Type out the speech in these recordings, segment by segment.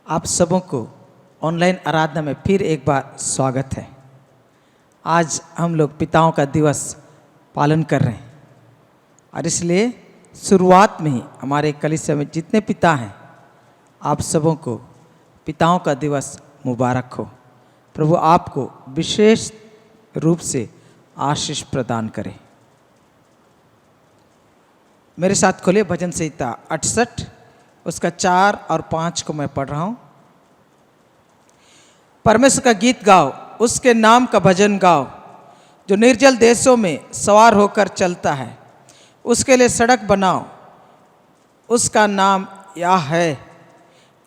आप सबों को ऑनलाइन आराधना में फिर एक बार स्वागत है। आज हम लोग पिताओं का दिवस पालन कर रहे हैं और इसलिए शुरुआत में ही हमारे कलीसिया में जितने पिता हैं आप सबों को पिताओं का दिवस मुबारक हो। प्रभु आपको विशेष रूप से आशीष प्रदान करे। मेरे साथ खोलिए भजन संहिता 68 उसका 4 और 5 को मैं पढ़ रहा हूँ। परमेश्वर का गीत गाओ, उसके नाम का भजन गाओ, जो निर्जल देशों में सवार होकर चलता है। उसके लिए सड़क बनाओ, उसका नाम यह है,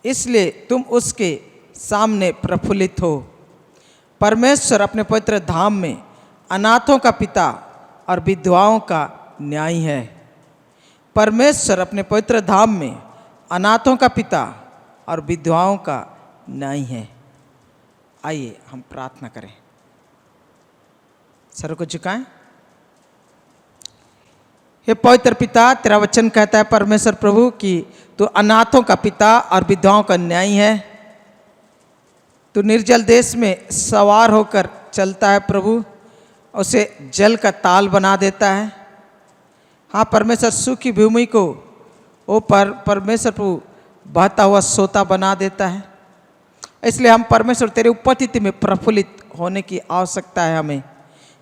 इसलिए तुम उसके सामने प्रफुल्लित हो। परमेश्वर अपने पवित्र धाम में अनाथों का पिता और विधवाओं का न्यायी है। परमेश्वर अपने पवित्र धाम में अनाथों का पिता और विधवाओं का न्यायी है। आइए हम प्रार्थना करें। सर को झुकाएं। हे पवित्र पिता, तेरा वचन कहता है परमेश्वर प्रभु कि तू अनाथों का पिता और विधवाओं का न्यायी है। तू निर्जल देश में सवार होकर चलता है प्रभु, उसे जल का ताल बना देता है। हाँ परमेश्वर, सूखी भूमि को वो परमेश्वर प्रभु बहता हुआ सोता बना देता है। इसलिए हम परमेश्वर तेरे उपस्थिति में प्रफुल्लित होने की आवश्यकता है हमें।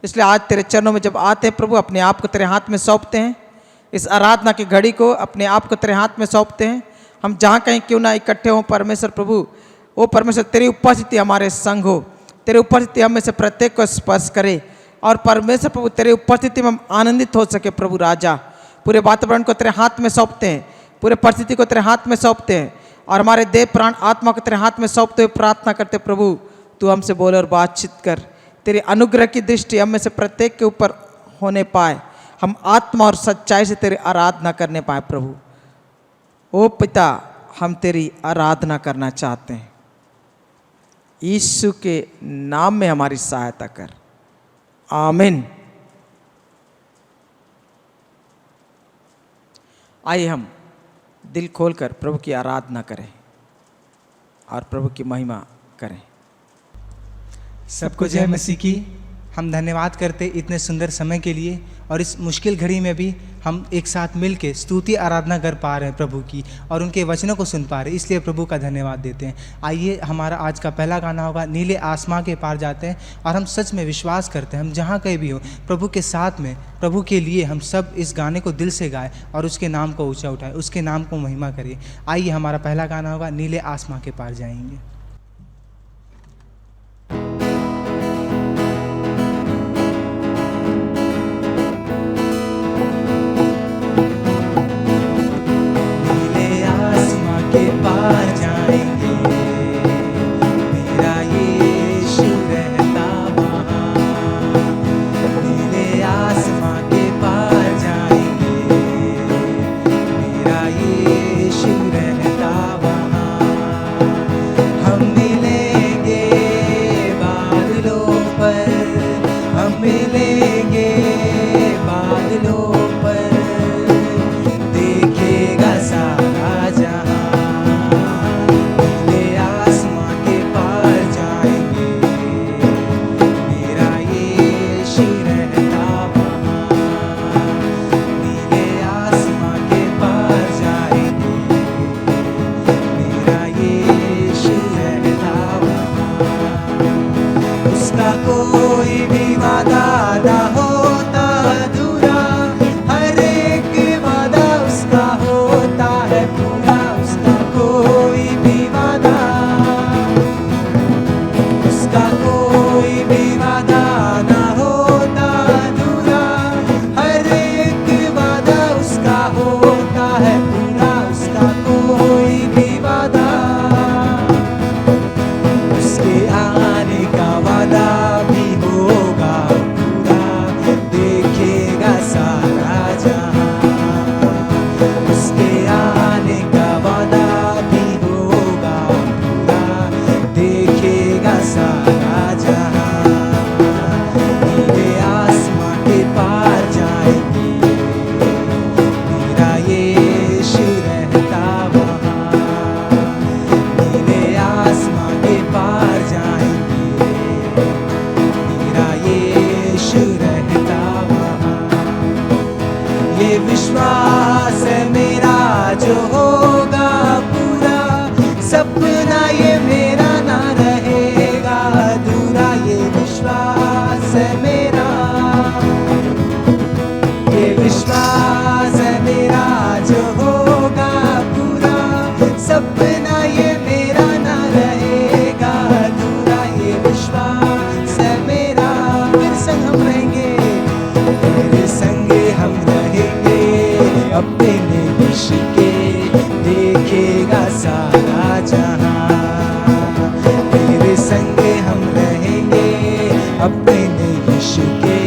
इसलिए आज तेरे चरणों में जब आते हैं प्रभु, अपने आप को तेरे हाथ में सौंपते हैं। इस आराधना की घड़ी को अपने आप को तेरे हाथ में सौंपते हैं। हम जहाँ कहीं क्यों ना इकट्ठे हों परमेश्वर प्रभु, वो परमेश्वर तेरी उपस्थिति हमारे संग हो। तेरी उपस्थिति हम में से प्रत्येक को स्पर्श करे और परमेश्वर प्रभु तेरी उपस्थिति में हम आनंदित हो सके। प्रभु राजा, पूरे वातावरण को तेरे हाथ में सौंपते हैं, पूरे परिस्थिति को तेरे हाथ में सौंपते हैं और हमारे देह प्राण आत्मा को तेरे हाथ में सौंपते हुए प्रार्थना करते प्रभु तू हमसे बोले और बातचीत कर। तेरी अनुग्रह की दृष्टि हम में से प्रत्येक के ऊपर होने पाए, हम आत्मा और सच्चाई से तेरी आराधना करने पाए। प्रभु ओ पिता, हम तेरी आराधना करना चाहते हैं। यीशु के नाम में हमारी सहायता कर, आमीन। आइए हम दिल खोलकर प्रभु की आराधना करें और प्रभु की महिमा करें। सबको जय मसीह की। हम धन्यवाद करते इतने सुंदर समय के लिए और इस मुश्किल घड़ी में भी हम एक साथ मिल के स्तुति आराधना कर पा रहे हैं प्रभु की और उनके वचनों को सुन पा रहे हैं, इसलिए प्रभु का धन्यवाद देते हैं। आइए हमारा आज का पहला गाना होगा नीले आसमां के पार जाते हैं और हम सच में विश्वास करते हैं हम जहाँ कहीं भी हो प्रभु के साथ में, प्रभु के लिए हम सब इस गाने को दिल से गाएं और उसके नाम को ऊँचा उठाएं, उसके नाम को महिमा करिए। आइए हमारा पहला गाना होगा नीले आसमां के पार जाएंगे। सपना ये मेरा ना रहेगा अधूरा, ये विश्वास है मेरा, ये विश्वास है मेरा जो होगा पूरा। सपना ये मेरा ना रहेगा अधूरा, ये विश्वास है मेरा। मेरे संग हम रहेंगे, मेरे संग हम रहेंगे, अपने यीशु के देखेगा सारा जहां। मेरे संग हम रहेंगे, अपने यीशु के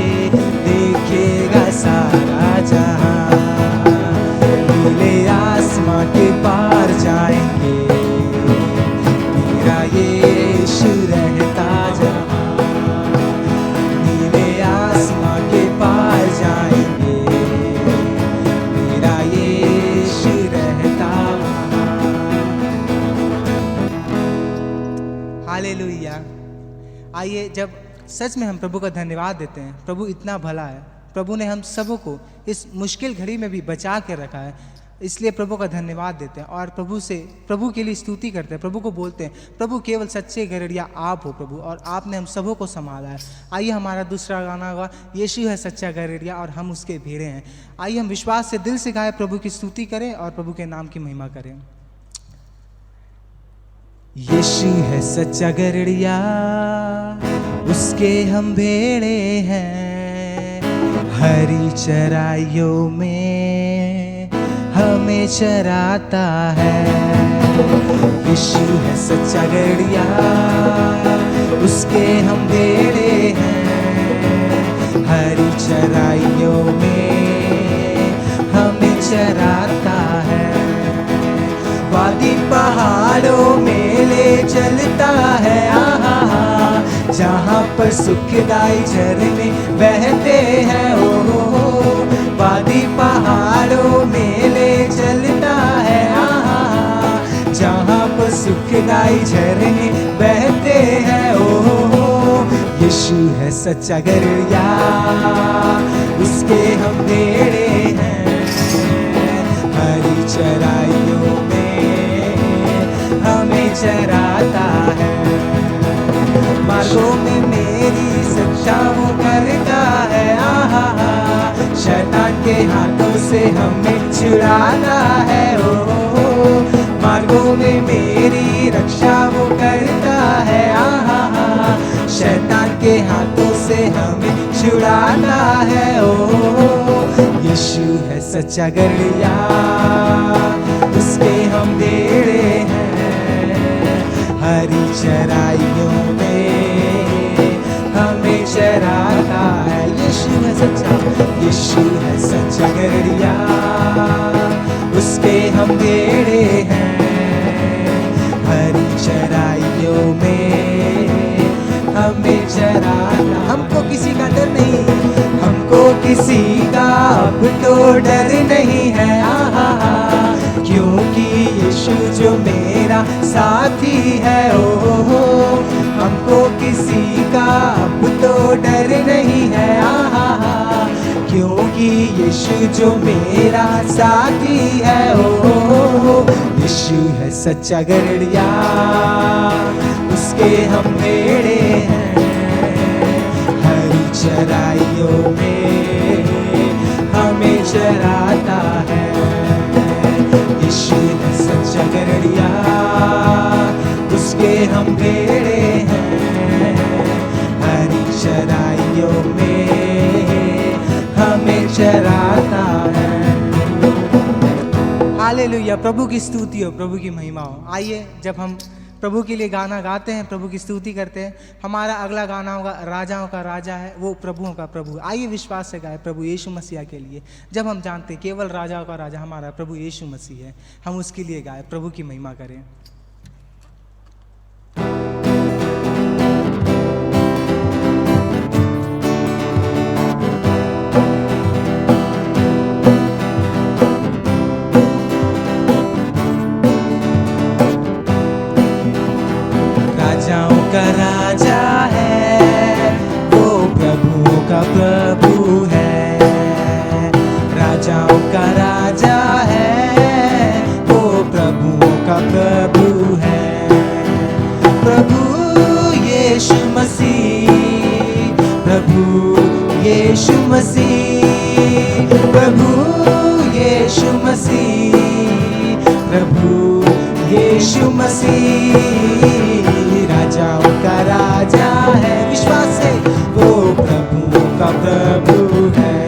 देखेगा सारा जहां। नीले आसमां के पार जाएंगे, मेरा यीशु रहता जहां। नीले आसमां के पार जाएंगे, मेरा यीशु रहता वहां। हालेलुया। आइए, जब सच में हम प्रभु का धन्यवाद देते हैं, प्रभु इतना भला है, प्रभु ने हम सबों को इस मुश्किल घड़ी में भी बचा के रखा है, इसलिए प्रभु का धन्यवाद देते हैं और प्रभु के लिए स्तुति करते हैं। प्रभु को बोलते हैं, प्रभु केवल सच्चे गरड़िया आप हो प्रभु, और आपने हम सबों को संभाला है। आइए, हमारा दूसरा गाना होगा यीशु है सच्चा गरड़िया और हम उसके भेड़े हैं। आइए हम विश्वास से दिल से गाए, प्रभु की स्तुति करें और प्रभु के नाम की महिमा करें। यीशु है सच्चा गरड़िया, उसके हम भेड़े हैं, हरी चराइयों में हमें चराता है। यीशु है सच्चा गरड़िया, उसके हम भेड़े हैं, हरी चराइयों में हमें चराता है। वादी पहाड़ों में ले चलता है, आहा, जहाँ पर सुखदाई झरने बहते हैं। ओ वादी पहाड़ों में ले चलता है, आहा, जहाँ पर सुखदाई झरने बहते हैं। ओ यीशु है सच्चा गरड़िया, उसके हम भेड़े हैं, हरी चराइयों में हमें चराता है। मार्गों में मेरी सच्चा वो करता है, आहा, शैतान के हाथों से हमें छुड़ाता है। ओ मार्गों में मेरी रक्षा वो करता है, आहा, शैतान के हाथों से हमें छुड़ाता है। ओ यीशु है सच्चा गरड़िया, उसके हम भेड़े हैं, हरी चराइयों में हमें चराता है। यीशु है सच्चा गरड़िया, उसके हम भेड़े हैं, हरी चराइयों में हमें चराता। हमको किसी का डर नहीं, हमको किसी का अब तो डर नहीं है, आहा, क्योंकि यीशु जो मेरा साथी है। ओ हमको किसी का अब तो डर नहीं है, आहा, क्योंकि यीशु जो मेरा साथी है। ओ यीशु है सच्चा गरड़िया, उसके हम भेड़े हैं, हरी चराइयों में हमें चराता है। यीशु है सच्चा गरड़िया, उसके हम भेड़े हैं, हरी चराइयों में हमें चराता है। हालेलुया, प्रभु की स्तुति हो, प्रभु की महिमा हो। आइए, जब हम प्रभु के लिए गाना गाते हैं, प्रभु की स्तुति करते हैं, हमारा अगला गाना होगा राजाओं का राजा है, वो प्रभुओं का प्रभु। आइए विश्वास से गाए प्रभु यीशु मसीह के लिए। जब हम जानते हैं केवल राजाओं का राजा हमारा प्रभु यीशु मसीह है, हम उसके लिए गाए, प्रभु की महिमा करें। राजाओं का राजा है, वो प्रभुओं का प्रभु है। राजाओं का राजा है, वो प्रभुओं का प्रभु है। यीशु मसीह, प्रभु यीशु मसीह, प्रभु यीशु मसीह, राजाओं का राजा है। विश्वास से वो प्रभुओं का प्रभु है,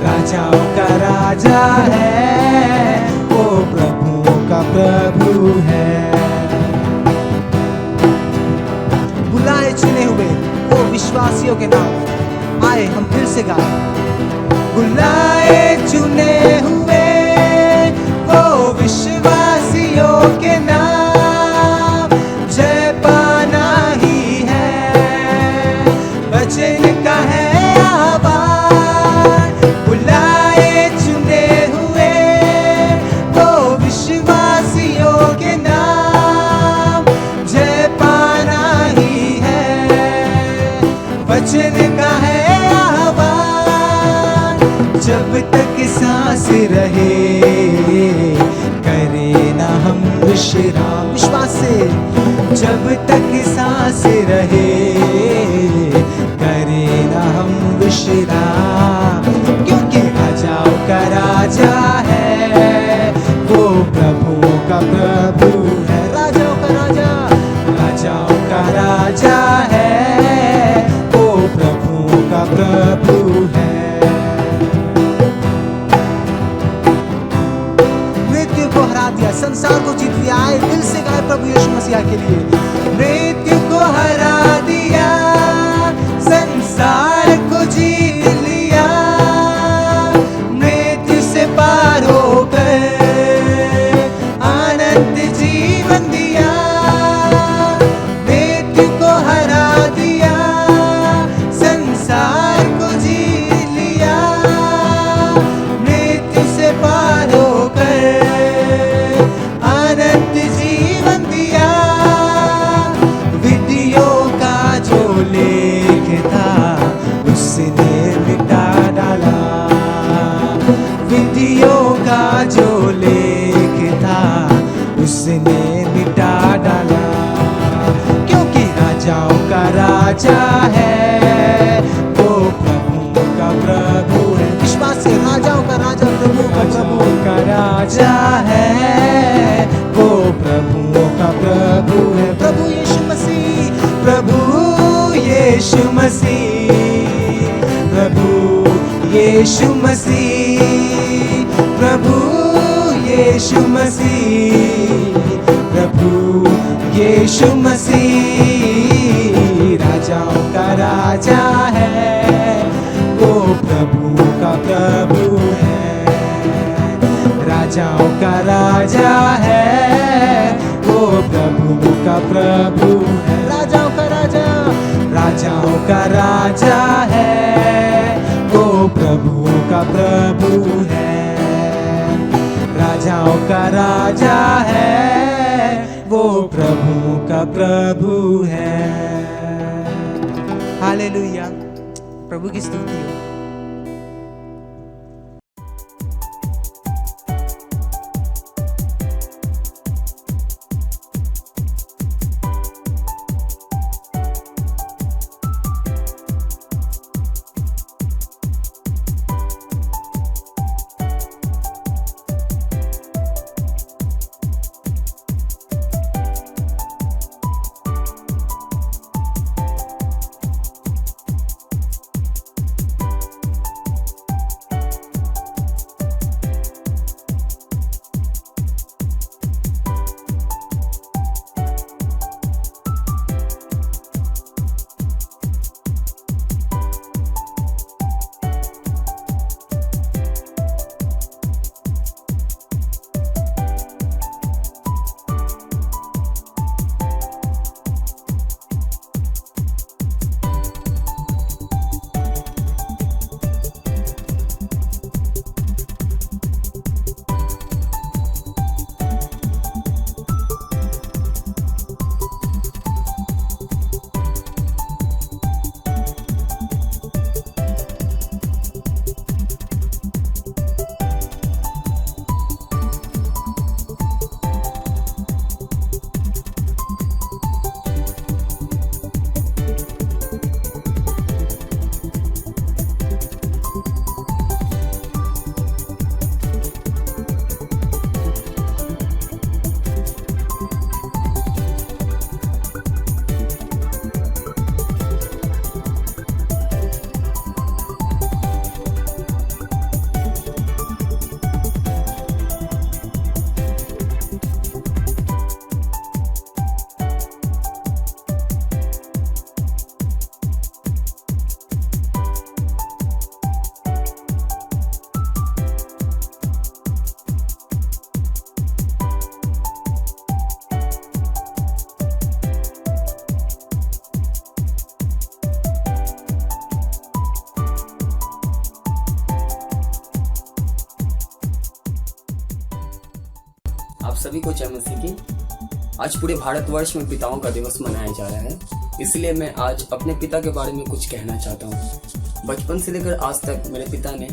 राजाओं का राजा है, वो प्रभुओं का प्रभु है। बुलाए चुने हुए वो विश्वासियों के नाम आए हम फिर से गाएं। बुलाए चुने हुए वो विश्वासियों के नाम, जय पाना ही है, वचन का है आह्वान। बुलाए चुने हुए वो विश्वासियों के नाम, जय पाना ही है, वचन का है आह्वान। जब तक सांस रहे करे ना हम विश्राम। विश्वास से जब तक सांस रहे करे ना हम विश्राम, क्योंकि राजाओं का राजा है, वो प्रभुओं का प्रभु है। राजाओं का राजा, राजाओं का राजा है, वो प्रभुओं का प्रभु है। मृत्यु को हरा दिया, संसार को जीत लिया, आए दिल से गाए प्रभु यीशु मसीह के लिए। मृत्यु को हरा दिया, संसार को जीत लिया, मृत्यु से पार होकर अनंत जीवन दिया। मृत्यु को हरा दिया, संसार को जीत लिया, मृत्यु से पार होकर अनंत जीवन दिया। विधियों का जो लेख था उसने मिटा डाला, विधियों का जो लेख था उसने मिटा डाला, क्योंकि राजाओं का राजा है, वो प्रभुओं का प्रभु है। विश्वास से राजाओं का राजा, प्रभु का प्रभु का राजा है, वो प्रभुओं का प्रभु है। प्रभु यीशु मसीह, प्रभु यीशु मसीह, प्रभु यीशु मसीह, प्रभु यीशु मसीह, प्रभु यीशु मसीह, राजाओं का राजा है, वो प्रभुओं का प्रभु है। राजाओं का राजा है, वो प्रभुओं का प्रभु है। राजाओं का राजा, राजाओं का राजा है, वो प्रभुओं का प्रभु है। राजाओं का राजा है, वो प्रभुओं का प्रभु है। हालेलुया, प्रभु की स्तुति हो। सभी को जय मसीह की। आज पूरे भारतवर्ष में पिताओं का दिवस मनाया जा रहा है, इसलिए मैं आज अपने पिता के बारे में कुछ कहना चाहता हूँ। बचपन से लेकर आज तक मेरे पिता ने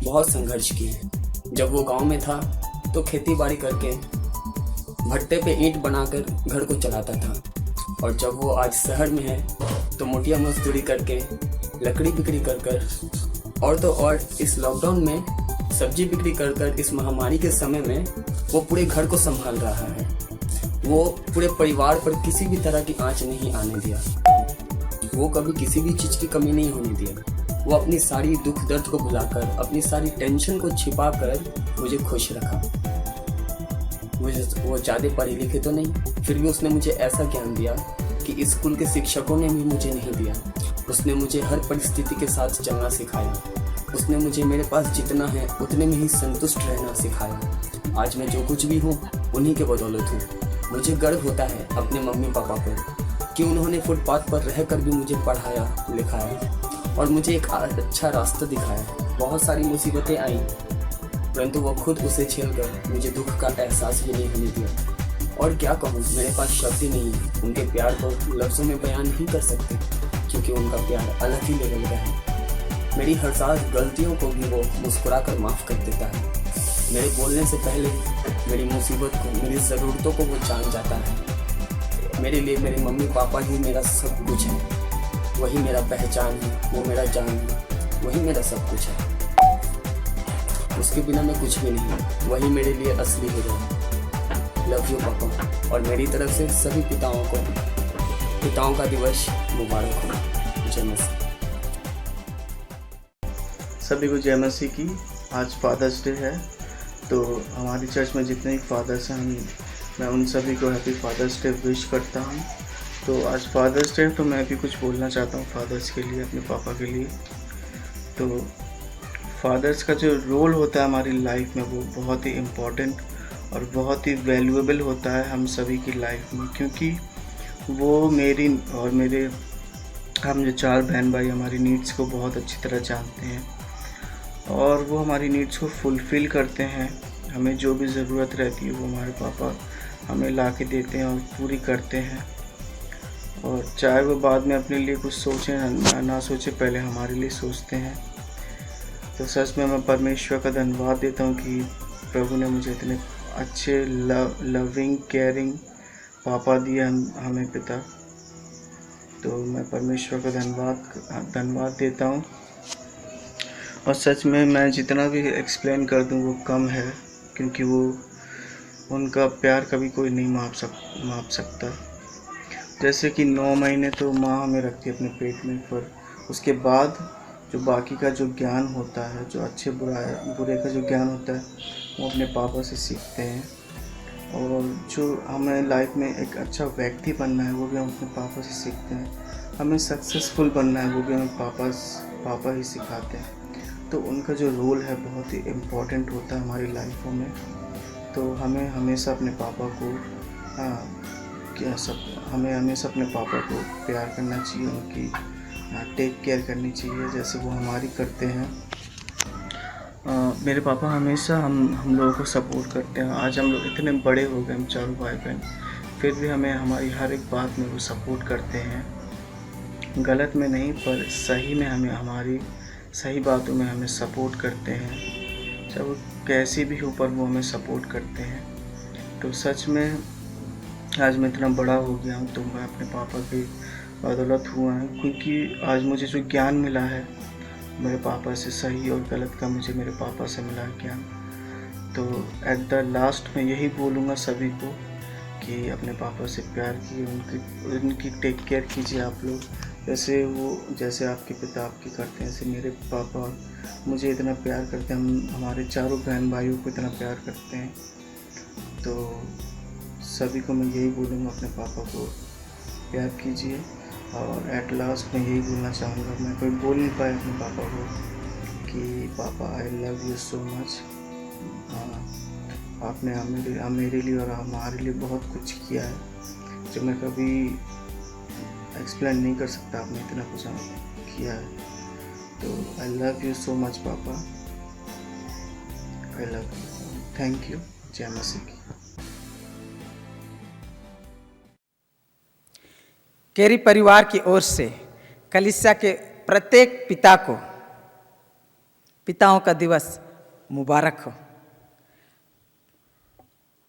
बहुत संघर्ष किए हैं। जब वो गांव में था तो खेती बाड़ी करके भट्टे पे ईंट बनाकर घर को चलाता था, और जब वो आज शहर में है तो मोटिया मजदूरी करके लकड़ी बिक्री कर और तो और इस लॉकडाउन में सब्जी बिक्री कर इस महामारी के समय में वो पूरे घर को संभाल रहा है। वो पूरे परिवार पर किसी भी तरह की आंच नहीं आने दिया। वो कभी किसी भी चीज़ की कमी नहीं होने दिया। वो अपनी सारी दुख दर्द को भुलाकर, अपनी सारी टेंशन को छिपाकर मुझे खुश रखा। वो ज़्यादा पढ़े लिखे तो नहीं, फिर भी उसने मुझे ऐसा ज्ञान दिया कि स्कूल के शिक्षकों ने भी मुझे नहीं दिया। उसने मुझे हर परिस्थिति के साथ चलना सिखाया। उसने मुझे मेरे पास जितना है उतने में ही संतुष्ट रहना सिखाया। आज मैं जो कुछ भी हूँ उन्हीं के बदौलत हूँ। मुझे गर्व होता है अपने मम्मी पापा पर कि उन्होंने फुटपाथ पर रहकर भी मुझे पढ़ाया लिखाया और मुझे एक अच्छा रास्ता दिखाया। बहुत सारी मुसीबतें आई, परंतु वो खुद उसे झेलकर मुझे दुख का एहसास भी नहीं होने दिया। और क्या कहूँ, मेरे पास शब्द ही नहीं है। उनके प्यार को लफ्ज़ों में बयान नहीं कर सकते, क्योंकि उनका प्यार अलग ही लेवल का है। मेरी हर सारी गलतियों को भी वो मुस्कुरा कर माफ़ कर देता है। मेरे बोलने से पहले मेरी मुसीबत को, मेरी ज़रूरतों को वो जान जाता है। मेरे लिए मेरे मम्मी पापा ही मेरा सब कुछ है। वही मेरा पहचान है, वो मेरा जान है, वही मेरा सब कुछ है। उसके बिना मैं कुछ भी नहीं। वही मेरे लिए असली हीरो है। लव यू पापा। और मेरी तरफ से सभी पिताओं का दिवस मुबारक हो। जय मसीह। सभी को जय मसीह की। आज फादर्स डे है, तो हमारी चर्च में जितने भी फादर्स हैं मैं उन सभी को हैप्पी फादर्स डे विश करता हूँ। तो आज फादर्स डे, तो मैं भी कुछ बोलना चाहता हूँ फादर्स के लिए, अपने पापा के लिए। तो फादर्स का जो रोल होता है हमारी लाइफ में वो बहुत ही इम्पोर्टेंट और बहुत ही वैल्यूएबल होता है हम सभी की लाइफ में, क्योंकि वो मेरी और मेरे हम जो 4 बहन भाई हमारी नीड्स को बहुत अच्छी तरह जानते हैं और वो हमारी नीड्स को फुलफ़िल करते हैं। हमें जो भी ज़रूरत रहती है वो हमारे पापा हमें ला के देते हैं और पूरी करते हैं। और चाहे वो बाद में अपने लिए कुछ सोचें ना सोचें, पहले हमारे लिए सोचते हैं। तो सच में मैं परमेश्वर का धन्यवाद देता हूँ कि प्रभु ने मुझे इतने अच्छे लविंग केयरिंग पापा दिए हमें पिता। तो मैं परमेश्वर का धन्यवाद देता हूँ। और सच में मैं जितना भी एक्सप्लेन कर दूँ वो कम है, क्योंकि वो उनका प्यार कभी कोई नहीं माप सकता। जैसे कि 9 महीने तो माँ हमें रखती है अपने पेट में, पर उसके बाद जो बाकी का जो ज्ञान होता है, जो अच्छे बुरे का जो ज्ञान होता है, वो अपने पापा से सीखते हैं। और जो हमें लाइफ में एक अच्छा व्यक्ति बनना है वो भी हम अपने पापा से सीखते हैं। हमें सक्सेसफुल बनना है वो भी हमें पापा ही सिखाते हैं। तो उनका जो रोल है बहुत ही इम्पोर्टेंट होता है हमारी लाइफों में। तो हमें हमेशा अपने पापा को हमें हमेशा अपने पापा को प्यार करना चाहिए, उनकी टेक केयर करनी चाहिए जैसे वो हमारी करते हैं। मेरे पापा हमेशा हम लोगों को सपोर्ट करते हैं। आज हम लोग इतने बड़े हो गए, हम 4 भाई बहन, फिर भी हमें हमारी हर एक बात में वो सपोर्ट करते हैं। गलत में नहीं, पर सही में हमें हमारी सही बातों में हमें सपोर्ट करते हैं। चाहे वो कैसी भी हो, पर वो हमें सपोर्ट करते हैं। तो सच में आज मैं इतना बड़ा हो गया हूँ तो मैं अपने पापा की बदौलत हुआ है, क्योंकि आज मुझे जो ज्ञान मिला है मेरे पापा से, सही और गलत का मुझे मेरे पापा से मिला है ज्ञान। तो एट द लास्ट मैं यही बोलूँगा सभी को कि अपने पापा से प्यार कीजिए, उनकी टेक केयर कीजिए आप लोग, जैसे आपके पिता आपकी करते हैं, ऐसे मेरे पापा मुझे इतना प्यार करते हैं, हम हमारे 4 बहन भाइयों को इतना प्यार करते हैं। तो सभी को मैं यही बोलूँगा, अपने पापा को प्यार कीजिए। और एट लास्ट मैं यही बोलना चाहूँगा, मैं कोई बोल नहीं पाया अपने पापा को कि पापा I love you so much. आपने मेरे लिए और हमारे लिए बहुत कुछ किया है जो मैं कभी एक्सप्लेन नहीं कर सकता। आपने इतना कुछ किया है, तो I love you so much papa, I love you, thank you. जय मसीह की। केरी परिवार की ओर से कलीसिया के प्रत्येक पिता को पिताओं का दिवस मुबारक हो।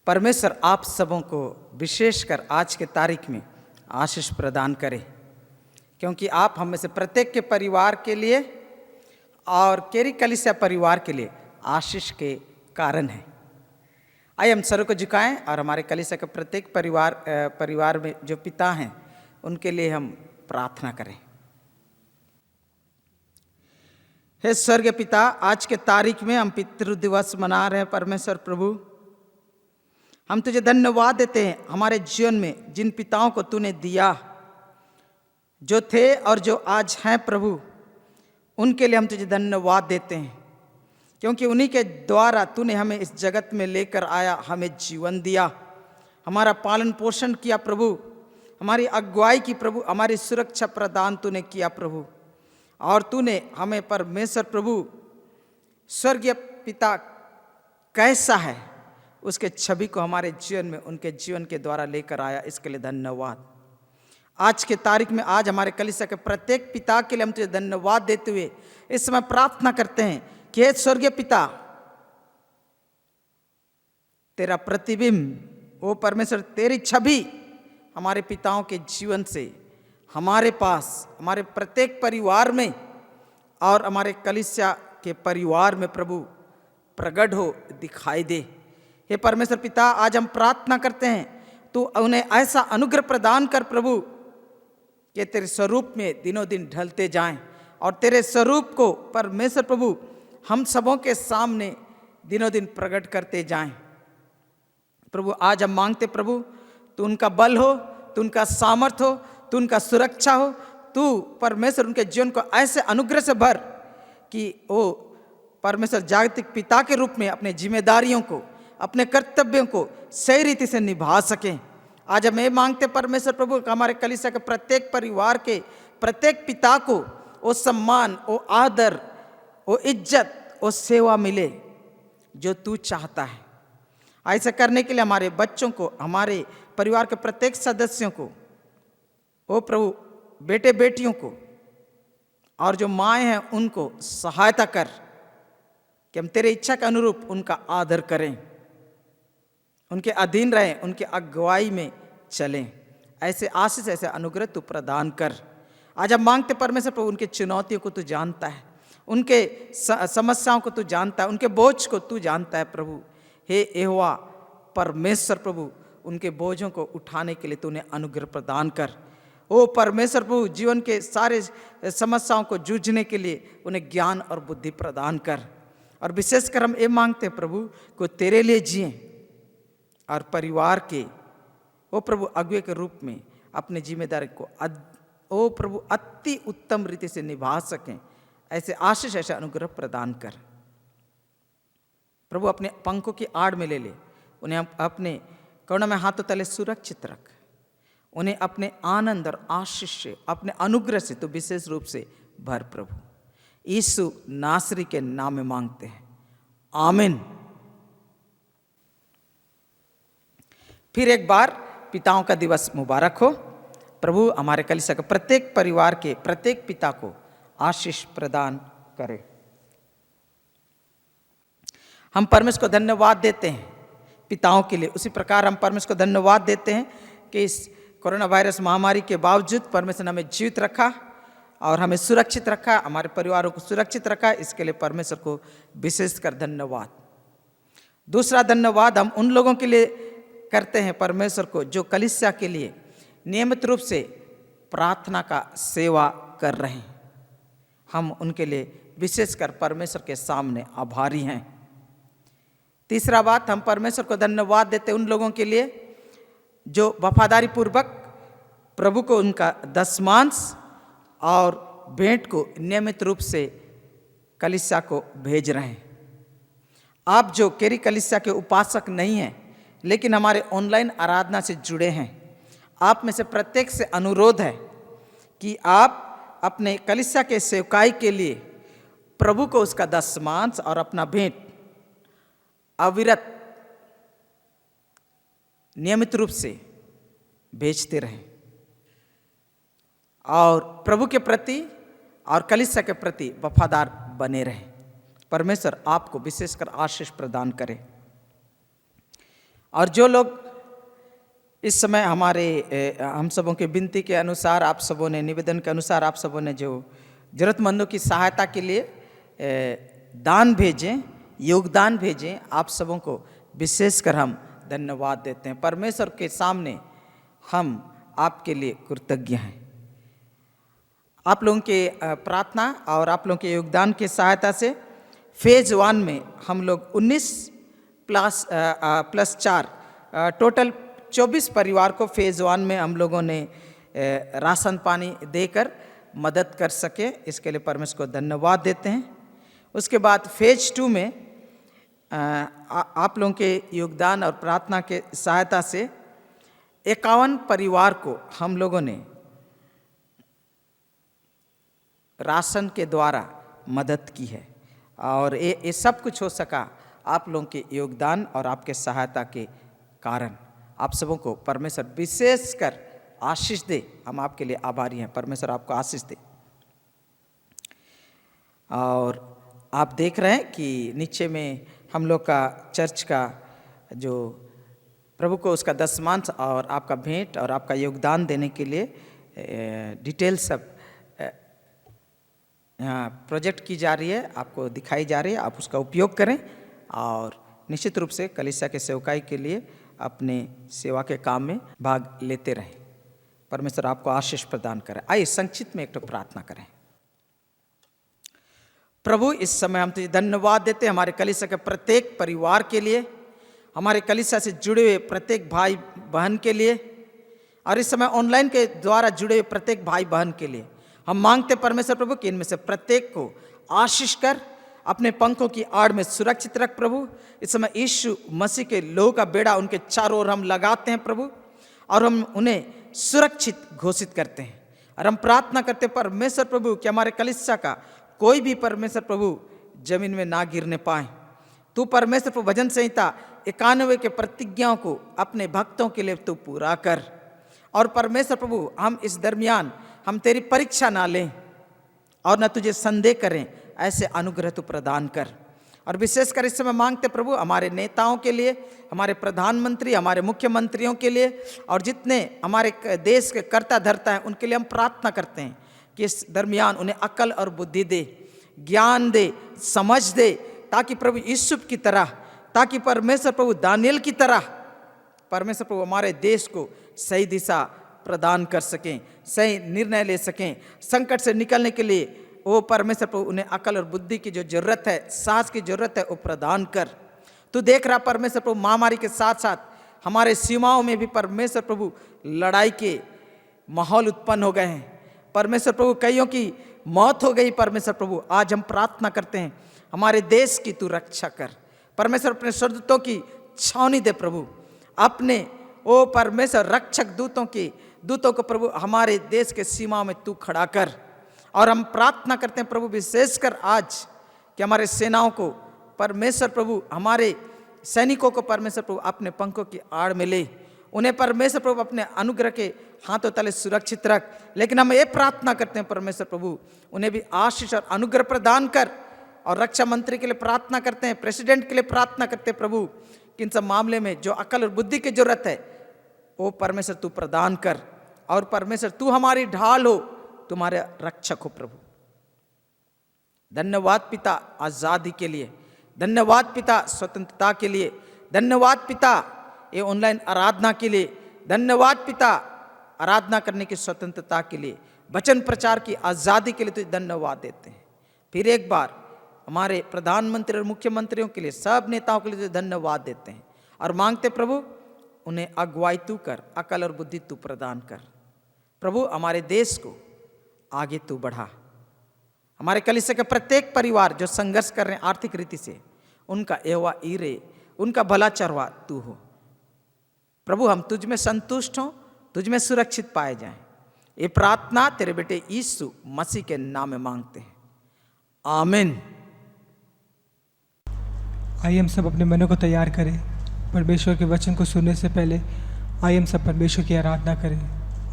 परमेश्वर आप सबों को विशेषकर आज के तारीख में आशीष प्रदान करे, क्योंकि आप हम में से प्रत्येक के परिवार के लिए और केरी कलीसिया परिवार के लिए आशीष के कारण है। आइए हम सरों को झुकाएं और हमारे कलीसिया के प्रत्येक परिवार में जो पिता हैं उनके लिए हम प्रार्थना करें। हे स्वर्गीय पिता, आज के तारीख में हम पितृ दिवस मना रहे हैं। परमेश्वर प्रभु, हम तुझे धन्यवाद देते हैं हमारे जीवन में जिन पिताओं को तूने दिया, जो थे और जो आज हैं प्रभु, उनके लिए हम तुझे धन्यवाद देते हैं, क्योंकि उन्हीं के द्वारा तूने हमें इस जगत में लेकर आया, हमें जीवन दिया, हमारा पालन पोषण किया प्रभु, हमारी अगुवाई की प्रभु, हमारी सुरक्षा प्रदान तूने किया प्रभु। और तूने हमें परमेश्वर प्रभु स्वर्गीय पिता कैसा है उसके छवि को हमारे जीवन में उनके जीवन के द्वारा लेकर आया, इसके लिए धन्यवाद। आज के तारीख में आज हमारे कलीसिया के प्रत्येक पिता के लिए हम तुझे धन्यवाद देते हुए इस समय प्रार्थना करते हैं कि हे स्वर्गीय पिता, तेरा प्रतिबिंब ओ परमेश्वर, तेरी छवि हमारे पिताओं के जीवन से हमारे पास, हमारे प्रत्येक परिवार में और हमारे कलीसिया के परिवार में प्रभु प्रकट हो, दिखाई दे। हे परमेश्वर पिता, आज हम प्रार्थना करते हैं तू उन्हें ऐसा अनुग्रह प्रदान कर प्रभु कि तेरे स्वरूप में दिनों दिन ढलते जाएं और तेरे स्वरूप को परमेश्वर प्रभु हम सबों के सामने दिनों दिन प्रकट करते जाएं। प्रभु आज हम मांगते प्रभु तू उनका बल हो, तू उनका सामर्थ हो, तू उनका सुरक्षा हो, तू परमेश्वर उनके जीवन को ऐसे अनुग्रह से भर कि वो परमेश्वर जागतिक पिता के रूप में अपने जिम्मेदारियों को, अपने कर्तव्यों को सही रीति से निभा सकें। आज हम ये मांगते परमेश्वर प्रभु हमारे कलीसिया के प्रत्येक परिवार के प्रत्येक पिता को वो सम्मान, वो आदर, वो इज्जत, वो सेवा मिले जो तू चाहता है। ऐसा करने के लिए हमारे बच्चों को, हमारे परिवार के प्रत्येक सदस्यों को, ओ प्रभु बेटे बेटियों को और जो माएँ हैं उनको सहायता कर कि हम तेरे इच्छा के अनुरूप उनका आदर करें, उनके अधीन रहें, उनके अगुवाई में चलें। ऐसे आशीष, ऐसे अनुग्रह तू प्रदान कर। आज हम मांगते परमेश्वर प्रभु उनके चुनौतियों को तू जानता है, उनके समस्याओं को तू जानता है, उनके बोझ को तू जानता है प्रभु। हे यहोवा परमेश्वर प्रभु, उनके बोझों को उठाने के लिए तूने अनुग्रह प्रदान कर। ओ परमेश्वर प्रभु, जीवन के सारे समस्याओं को जूझने के लिए उन्हें ज्ञान और बुद्धि प्रदान कर। और विशेषकर हम ये मांगते हैं प्रभु को तेरे लिए जिएं और परिवार के ओ प्रभु अगुवे के रूप में अपने जिम्मेदारी को ओ प्रभु अति उत्तम रीति से निभा सकें। ऐसे आशीष, ऐसे अनुग्रह प्रदान कर प्रभु। अपने पंखों की आड़ में ले ले, उन्हें अपने करुणा में हाथों तले सुरक्षित रख, उन्हें अपने आनंद और आशीष से, अपने अनुग्रह से तो विशेष रूप से भर प्रभु। यीशु नासरी के नाम में मांगते हैं, आमीन। फिर एक बार पिताओं का दिवस मुबारक हो। प्रभु हमारे कलीसिया के प्रत्येक परिवार के प्रत्येक पिता को आशीष प्रदान करे। हम परमेश्वर को धन्यवाद देते हैं पिताओं के लिए, उसी प्रकार हम परमेश्वर को धन्यवाद देते हैं कि इस कोरोना वायरस महामारी के बावजूद परमेश्वर ने हमें जीवित रखा और हमें सुरक्षित रखा, हमारे परिवारों को सुरक्षित रखा। इसके लिए परमेश्वर को विशेषकर धन्यवाद। दूसरा धन्यवाद हम उन लोगों के लिए करते हैं परमेश्वर को जो कलीसिया के लिए नियमित रूप से प्रार्थना का सेवा कर रहे हैं। हम उनके लिए विशेषकर परमेश्वर के सामने आभारी हैं। तीसरा बात, हम परमेश्वर को धन्यवाद देते हैं उन लोगों के लिए जो वफादारी पूर्वक प्रभु को उनका दशमांश और भेंट को नियमित रूप से कलीसिया को भेज रहे हैं। आप जो केरी कलीसिया के उपासक नहीं हैं लेकिन हमारे ऑनलाइन आराधना से जुड़े हैं, आप में से प्रत्येक से अनुरोध है कि आप अपने कलीसिया के सेवकाई के लिए प्रभु को उसका दशमांश और अपना भेंट अविरत नियमित रूप से भेजते रहें। और प्रभु के प्रति और कलीसिया के प्रति वफादार बने रहें। परमेश्वर आपको विशेषकर आशीष प्रदान करे। और जो लोग इस समय हम सबों के विनती के अनुसार, आप सबों ने निवेदन के अनुसार, आप सबों ने जो जरूरतमंदों की सहायता के लिए दान भेजें, योगदान भेजें, आप सबों को विशेषकर हम धन्यवाद देते हैं। परमेश्वर के सामने हम आपके लिए कृतज्ञ हैं। आप लोगों के प्रार्थना और आप लोगों के योगदान की सहायता से फेज 1 में हम लोग 19+4 टोटल 24 परिवार को फेज 1 में हम लोगों ने राशन पानी देकर मदद कर सके, इसके लिए परमेश्वर को धन्यवाद देते हैं। उसके बाद फेज 2 में आप लोगों के योगदान और प्रार्थना के सहायता से 51 परिवार को हम लोगों ने राशन के द्वारा मदद की है। और ये सब कुछ हो सका आप लोगों के योगदान और आपके सहायता के कारण। आप सबों को परमेश्वर विशेष कर आशीष दे। हम आपके लिए आभारी हैं। परमेश्वर आपको आशीष दे। और आप देख रहे हैं कि नीचे में हम लोग का चर्च का जो प्रभु को उसका दशमांश और आपका भेंट और आपका योगदान देने के लिए डिटेल सब यहाँ प्रोजेक्ट की जा रही है, आपको दिखाई जा रही है। आप उसका उपयोग करें और निश्चित रूप से कलीसिया के सेवकाई के लिए अपने सेवा के काम में भाग लेते रहें। परमेश्वर आपको आशीष प्रदान करें। आइए संक्षिप्त में एक तो प्रार्थना करें। प्रभु, इस समय हम तुझे धन्यवाद देते हैं हमारे कलीसिया के प्रत्येक परिवार के लिए, हमारे कलीसिया से जुड़े हुए प्रत्येक भाई बहन के लिए, और इस समय ऑनलाइन के द्वारा जुड़े हुए प्रत्येक भाई बहन के लिए हम मांगते परमेश्वर प्रभु कि इनमें से प्रत्येक को आशीष कर, अपने पंखों की आड़ में सुरक्षित रख। प्रभु, इस समय यीशु मसीह के लोह का बेड़ा उनके चारों ओर हम लगाते हैं प्रभु, और हम उन्हें सुरक्षित घोषित करते हैं। और हम प्रार्थना करते हैं परमेश्वर प्रभु कि हमारे कलीसिया का कोई भी परमेश्वर प्रभु जमीन में ना गिरने पाए। तू परमेश्वर प्रभु भजन संहिता 91 के प्रतिज्ञाओं को अपने भक्तों के लिए तू पूरा कर। और परमेश्वर प्रभु, हम इस दरमियान हम तेरी परीक्षा ना लें और न तुझे संदेह करें, ऐसे अनुग्रह तू प्रदान कर। और विशेषकर इस समय मांगते प्रभु हमारे नेताओं के लिए, हमारे प्रधानमंत्री, हमारे मुख्यमंत्रियों के लिए, और जितने हमारे देश के कर्ता धर्ता हैं उनके लिए हम प्रार्थना करते हैं कि इस दरमियान उन्हें अकल और बुद्धि दे, ज्ञान दे, समझ दे, ताकि प्रभु यूसुफ की तरह, ताकि परमेश्वर प्रभु दानियल की तरह परमेश्वर प्रभु हमारे देश को सही दिशा प्रदान कर सकें, सही निर्णय ले सकें। संकट से निकलने के लिए वो परमेश्वर प्रभु उन्हें अकल और बुद्धि की जो जरूरत है, साहस की जरूरत है, वो प्रदान कर। तू देख रहा परमेश्वर प्रभु महामारी के साथ साथ हमारे सीमाओं में भी परमेश्वर प्रभु लड़ाई के माहौल उत्पन्न हो गए हैं। परमेश्वर प्रभु कईयों की मौत हो गई। परमेश्वर प्रभु आज हम प्रार्थना करते हैं हमारे देश की तू रक्षा कर। परमेश्वर अपने स्वर्गदूतों की छावनी दे प्रभु, अपने ओ परमेश्वर रक्षक दूतों को प्रभु हमारे देश के सीमा में तू खड़ा कर। और हम प्रार्थना करते हैं प्रभु विशेषकर आज कि हमारे सेनाओं को परमेश्वर प्रभु, हमारे सैनिकों को परमेश्वर प्रभु अपने पंखों की आड़ में ले, उन्हें परमेश्वर प्रभु अपने अनुग्रह के हाथों तले सुरक्षित रख। लेकिन हम ये प्रार्थना करते हैं परमेश्वर प्रभु उन्हें भी आशीष और अनुग्रह प्रदान कर। और रक्षा मंत्री के लिए प्रार्थना करते हैं, प्रेसिडेंट के लिए प्रार्थना करते हैं प्रभु कि इन सब मामले में जो अकल और बुद्धि की जरूरत है वो परमेश्वर तू प्रदान कर। और परमेश्वर तू हमारी ढाल हो, तुम्हारे रक्षक हो प्रभु। धन्यवाद पिता आज़ादी के लिए, धन्यवाद पिता स्वतंत्रता के लिए, धन्यवाद पिता ये ऑनलाइन आराधना के लिए, धन्यवाद पिता आराधना करने की स्वतंत्रता के लिए, वचन प्रचार की आज़ादी के लिए तुझे धन्यवाद देते हैं। फिर एक बार हमारे प्रधानमंत्री और मुख्यमंत्रियों के लिए, सब नेताओं के लिए तुझे धन्यवाद देते हैं और मांगते प्रभु उन्हें अगुवाई तू कर, अकल और बुद्धि तू प्रदान कर। प्रभु हमारे देश को आगे तू बढ़ा। हमारे कलीसिया के प्रत्येक परिवार जो संघर्ष कर रहे हैं आर्थिक रीति से, उनका एवा ईरे, उनका भला चरवा तू हो प्रभु। हम तुझ में संतुष्ट हों, तुझ में सुरक्षित पाए जाएं। ये प्रार्थना तेरे बेटे यीशु मसीह के नाम में मांगते हैं, आमीन। आइए हम सब अपने मनों को तैयार करें। परमेश्वर के वचन को सुनने से पहले आइए हम सब परमेश्वर की आराधना करें।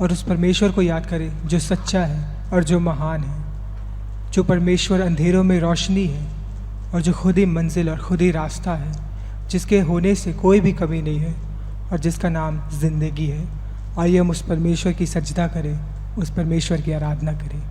और उस परमेश्वर को याद करें जो सच्चा है और जो महान है, जो परमेश्वर अंधेरों में रोशनी है और जो खुद ही मंजिल और खुद ही रास्ता है, जिसके होने से कोई भी कमी नहीं है और जिसका नाम ज़िंदगी है। आइए हम उस परमेश्वर की सजदा करें, उस परमेश्वर की आराधना करें।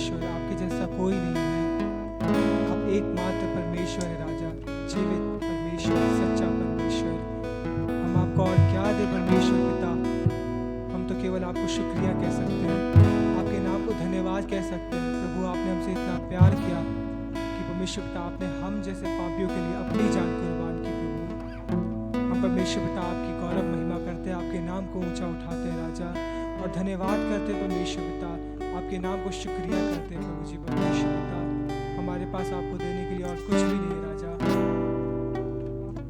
परमेश्वर, आपके जैसा कोई नहीं है। आप एकमात्र परमेश्वर है राजा, जीवित परमेश्वर, सच्चा परमेश्वर। हम आपको और क्या दे परमेश्वर पिता, हम तो केवल आपको शुक्रिया कह सकते हैं, आपके नाम को धन्यवाद कह सकते हैं। प्रभु, आपने हमसे इतना प्यार किया कि परमेश्वर पिता आपने हम जैसे पापियों के लिए अपनी जान कुर्बान की। प्रभु, हम परमेश्वर पिता आपकी गौरव महिमा करते हैं, आपके नाम को ऊंचा उठाते हैं राजा, और धन्यवाद करते हैं परमेश्वर पिता, आपके नाम को शुक्रिया करते हैं प्रभु जी। परमेश्वर पिता, हमारे पास आपको देने के लिए और कुछ भी नहीं राजा,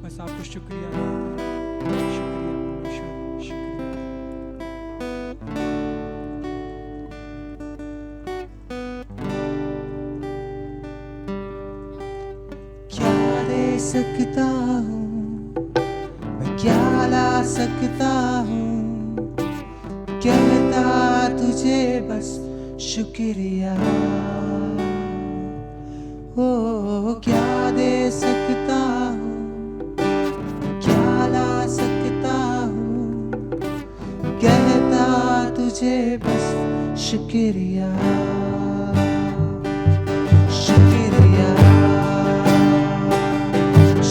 बस आपको शुक्रिया देते हैं। शुक्रिया परमेश्वर, शुक्रिया। क्या दे सकता हूँ मैं, क्या ला सकता हूँ, कहता तुझे बस शुक्रिया। ओ क्या दे सकता हूँ, क्या ला सकता हूँ, कहता तुझे बस शुक्रिया, शुक्रिया,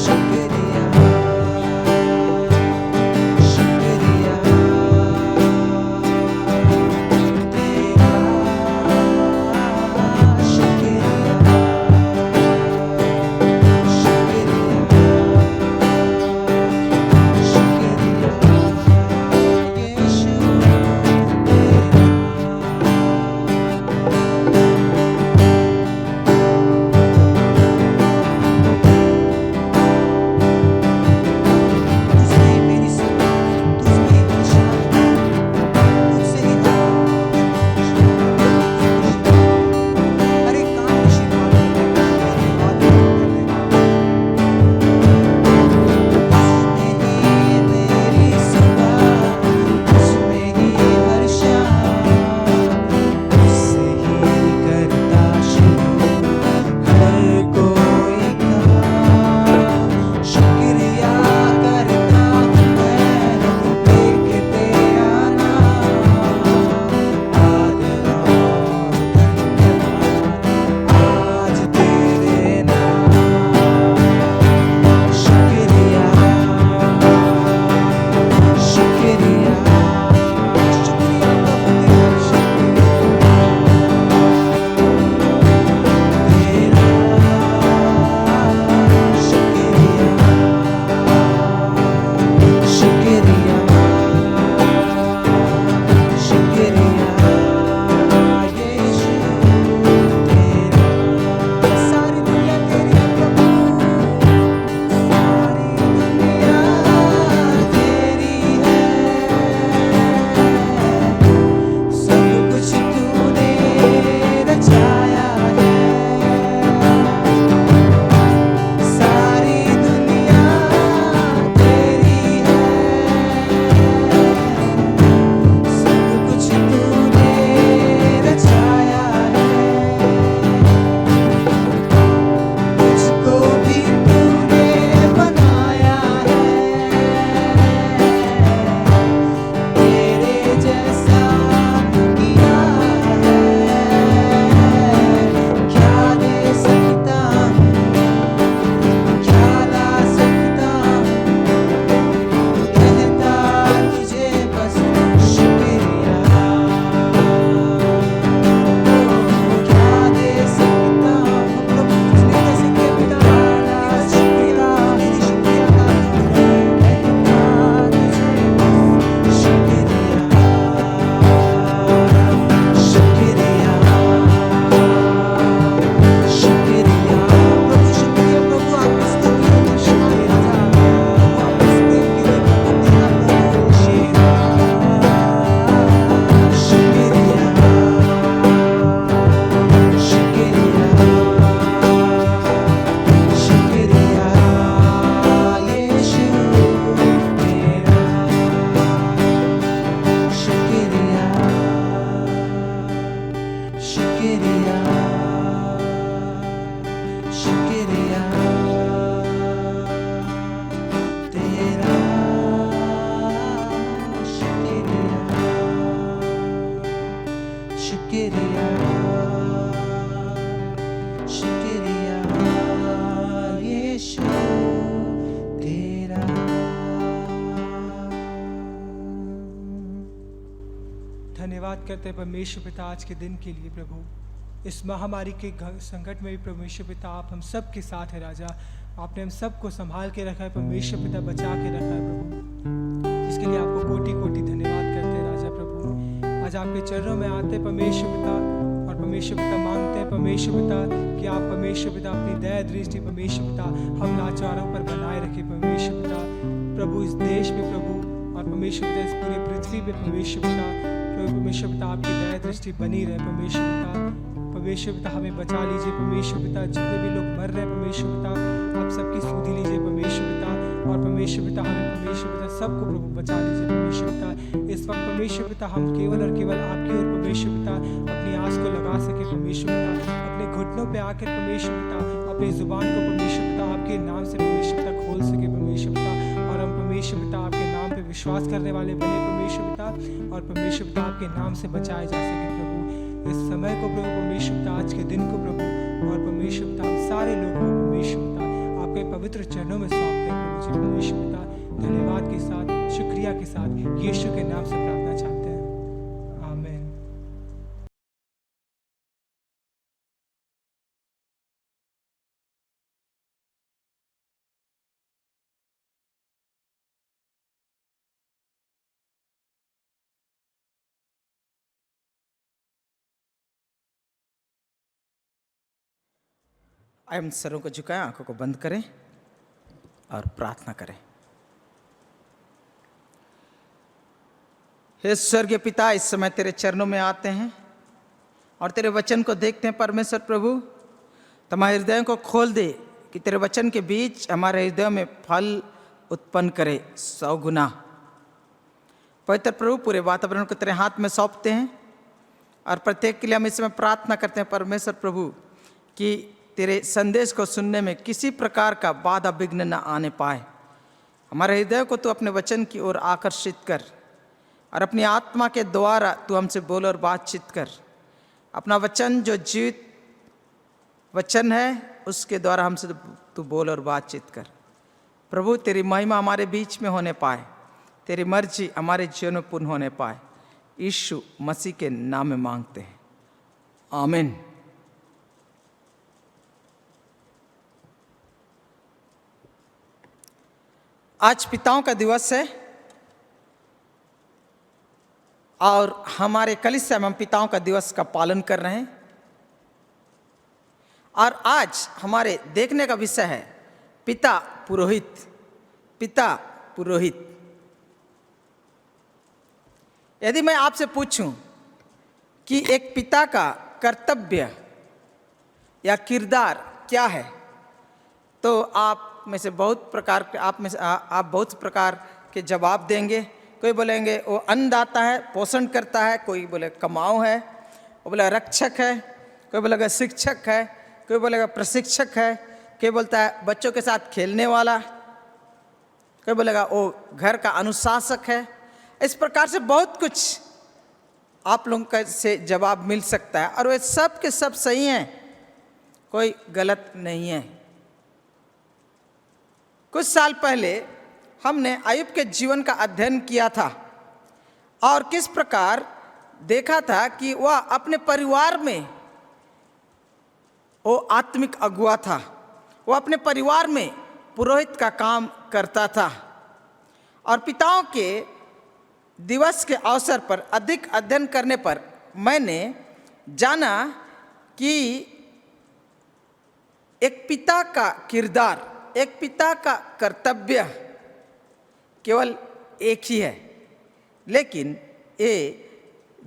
शुक्रिया, शुक्रिया। शुक्रिया, धन्यवाद करते हैं परमेश्वर पिता आज के दिन के लिए प्रभु। इस महामारी के संकट में भी परमेश्वर पिता आप हम सब के साथ है राजा। आपने हम सबको संभाल के रखा है परमेश्वर पिता, बचा के रखा है प्रभु। इसके लिए आपको कोटि कोटि धन्यवाद करते हैं राजा प्रभु। आज आपके चरणों में आते हैं परमेश्वर पिता और परमेश्वर पिता मांगते हैं परमेश्वर पिता कि आप परमेश्वर पिता अपनी दया दृष्टि परमेश्वर पिता हम लाचारों पर बनाए रखे परमेश्वर पिता। प्रभु इस देश में प्रभु और परमेश्वर पिता इस पूरी पृथ्वी पे परमेश्वर पिता आपकी दया दृष्टि बनी रहे परमेश्वर पिता हमें बचा लीजिए परमेश्वर पिता। जितने भी लोग मर रहे हैं परमेश्वर पिता आप सबकी सुधि लीजिए परमेश्वर पिता। और परमेश्वर पिता हमें परमेश्वर पिता सबको प्रभु बचा लीजिए परमेश्वर पिता। इस वक्त परमेश्वर पिता हम केवल और केवल आपकी ओर परमेश्वर पिता अपनी आस को लगा सके परमेश्वर पिता। अपने घुटनों पे आकर परमेश्वर पिता अपनी जुबान को परमेश्वर पिता आपके नाम से परमेश्वर पिता खोल सके परमेश्वर पिता। और हम परमेश्वर पिता आपके नाम पे विश्वास करने वाले बने परमेश्वर पिता और परमेश्वर पिता आपके नाम से बचाए जा सके प्रभु। इस समय को प्रभु परमेश्वर पिता आज के दिन को प्रभु और परमेश्वर पिता हम सारे लोगों को परमेश्वर पिता आपके पवित्र चरणों में सौंपते हैं प्रभु जी परमेश्वर पिता। धन्यवाद के साथ शुक्रिया के साथ यीशु के नाम से प्रार्थना चाहते हैं, आमीन। हम सरों को झुकाएं, आंखों को बंद करें और प्रार्थना करें। हे स्वर्गीय पिता, इस समय तेरे चरणों में आते हैं और तेरे वचन को देखते हैं परमेश्वर प्रभु। तुम्हारे हृदय को खोल दे कि तेरे वचन के बीच हमारे हृदय में फल उत्पन्न करे 100 गुना। पवित्र प्रभु, पूरे वातावरण को तेरे हाथ में सौंपते हैं और प्रत्येक के लिए हम इस समय प्रार्थना करते हैं परमेश्वर प्रभु कि तेरे संदेश को सुनने में किसी प्रकार का बाधा विघ्न न आने पाए। हमारे हृदय को तू अपने वचन की ओर आकर्षित कर और अपनी आत्मा के द्वारा तू हमसे बोल और बातचीत कर। अपना वचन जो जीवित वचन है उसके द्वारा हमसे तू बोल और बातचीत कर प्रभु। तेरी महिमा हमारे बीच में होने पाए, तेरी मर्जी हमारे जीवन में पूर्ण होने पाए। यीशु मसीह के नाम में मांगते हैं, आमीन। आज पिताओं का दिवस है और हमारे कलीसिया में हम पिताओं का दिवस का पालन कर रहे हैं। और आज हमारे देखने का विषय है पिता पुरोहित। पिता पुरोहित। यदि मैं आपसे पूछूं कि एक पिता का कर्तव्य या किरदार क्या है, तो आप में से बहुत प्रकार के आप बहुत प्रकार के जवाब देंगे। कोई बोलेंगे वो अन्नदाता है, पोषण करता है, कोई बोले कमाऊ है, वो बोले रक्षक है, कोई बोलेगा शिक्षक है, कोई बोलेगा प्रशिक्षक है, कोई बोलता है बच्चों के साथ खेलने वाला, कोई बोलेगा वो घर का अनुशासक है। इस प्रकार से बहुत कुछ आप लोगों का से जवाब मिल सकता है और वे सब के सब सही हैं, कोई गलत नहीं है। कुछ साल पहले हमने अय्यूब के जीवन का अध्ययन किया था और किस प्रकार देखा था कि वह अपने परिवार में वो आत्मिक अगुआ था। वह अपने परिवार में पुरोहित का काम करता था। और पिताओं के दिवस के अवसर पर अधिक अध्ययन करने पर मैंने जाना कि एक पिता का किरदार, एक पिता का कर्तव्य केवल एक ही है, लेकिन ये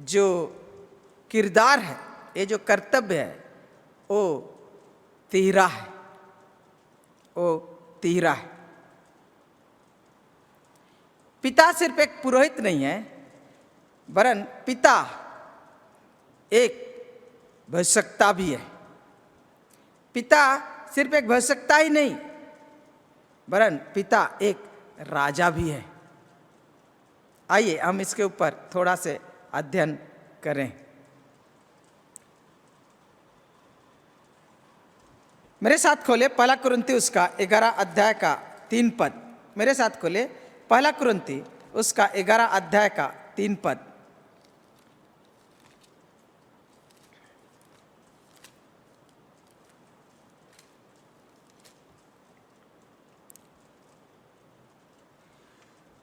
जो किरदार है, ये जो कर्तव्य है, वो तिहरा है, वो तिहरा है। पिता सिर्फ एक पुरोहित नहीं है, वरन पिता एक भविष्यवक्ता भी है। पिता सिर्फ एक भविष्यवक्ता ही नहीं, वरन पिता एक राजा भी है। आइए हम इसके ऊपर थोड़ा से अध्ययन करें। मेरे साथ खोले 1 कुरिन्ती उसका 11 अध्याय का 3 पद। मेरे साथ खोले 1 कुरिन्ती उसका 11 अध्याय का 3 पद।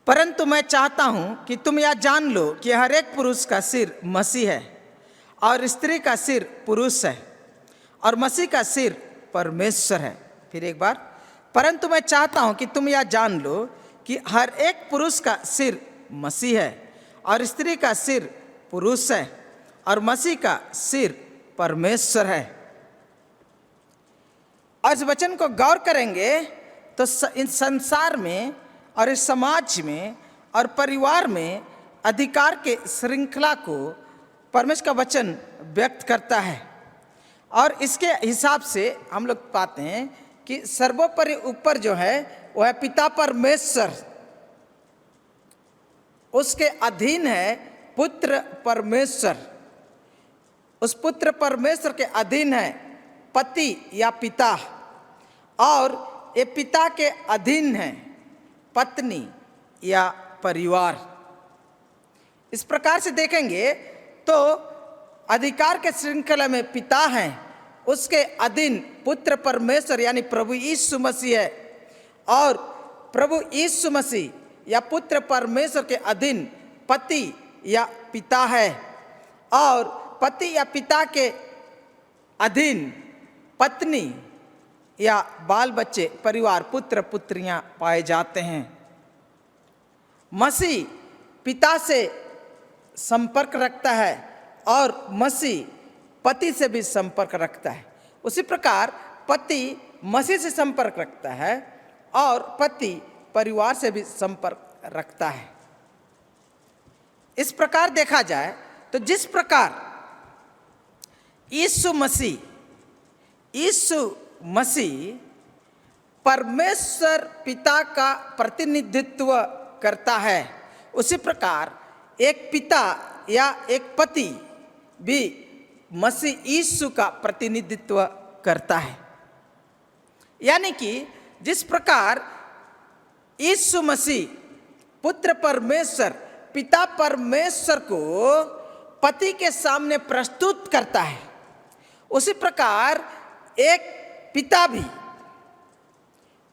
परंतु मैं चाहता हूं कि तुम यह जान लो कि हर एक पुरुष का सिर मसीह है और स्त्री का सिर पुरुष है और मसीह का सिर परमेश्वर है। फिर एक बार, परंतु मैं चाहता हूं कि तुम यह जान लो कि हर एक पुरुष का सिर मसीह है और स्त्री का सिर पुरुष है और मसीह का सिर परमेश्वर है। और इस वचन को गौर करेंगे तो इस संसार में और इस समाज में और परिवार में अधिकार के श्रृंखला को परमेश्वर का वचन व्यक्त करता है। और इसके हिसाब से हम लोग पाते हैं कि सर्वोपरि ऊपर जो है वह है पिता परमेश्वर, उसके अधीन है पुत्र परमेश्वर, उस पुत्र परमेश्वर के अधीन है पति या पिता, और ये पिता के अधीन है पत्नी या परिवार। इस प्रकार से देखेंगे तो अधिकार के श्रृंखला में पिता हैं, उसके अधीन पुत्र परमेश्वर यानी प्रभु यीशु मसीह है, और प्रभु यीशु मसीह या पुत्र परमेश्वर के अधीन पति या पिता है, और पति या पिता के अधीन पत्नी या बाल बच्चे परिवार पुत्र पुत्रियां पाए जाते हैं। मसीह पिता से संपर्क रखता है और मसीह पति से भी संपर्क रखता है। उसी प्रकार पति मसीह से संपर्क रखता है और पति परिवार से भी संपर्क रखता है। इस प्रकार देखा जाए तो जिस प्रकार यीशु मसीह परमेश्वर पिता का प्रतिनिधित्व करता है, उसी प्रकार एक पिता या एक पति भी मसीह यीशु का प्रतिनिधित्व करता है। यानी कि जिस प्रकार यीशु मसीह पुत्र परमेश्वर पिता परमेश्वर को पति के सामने प्रस्तुत करता है, उसी प्रकार एक पिता भी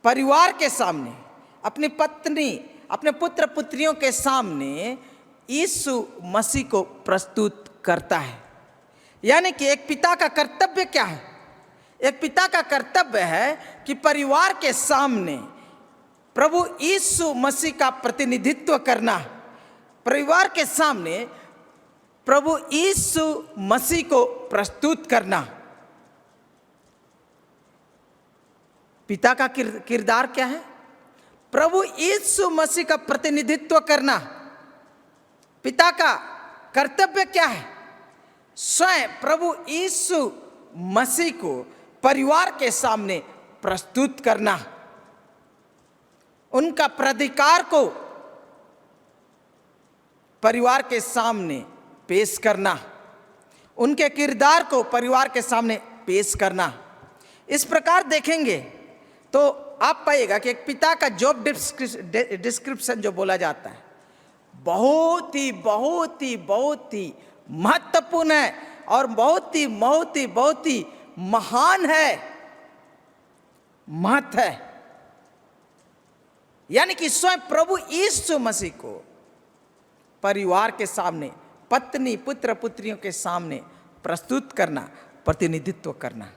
परिवार के सामने अपनी पत्नी अपने पुत्र पुत्रियों के सामने यीशु मसीह को प्रस्तुत करता है। यानी कि एक पिता का कर्तव्य क्या है? एक पिता का कर्तव्य है कि परिवार के सामने प्रभु यीशु मसीह का प्रतिनिधित्व करना, परिवार के सामने प्रभु यीशु मसीह को प्रस्तुत करना। पिता का किरदार क्या है? प्रभु यीशु मसीह का प्रतिनिधित्व करना। पिता का कर्तव्य क्या है? स्वयं प्रभु यीशु मसीह को परिवार के सामने प्रस्तुत करना, उनका प्राधिकार को परिवार के सामने पेश करना, उनके किरदार को परिवार के सामने पेश करना। इस प्रकार देखेंगे तो आप पाइएगा कि एक पिता का जॉब डिस्क्रिप्शन जो बोला जाता है बहुत ही महत्वपूर्ण है और बहुत ही महान है, महत्व है। यानी कि स्वयं प्रभु यीशु मसीह को परिवार के सामने पत्नी पुत्र पुत्रियों के सामने प्रस्तुत करना, प्रतिनिधित्व करना।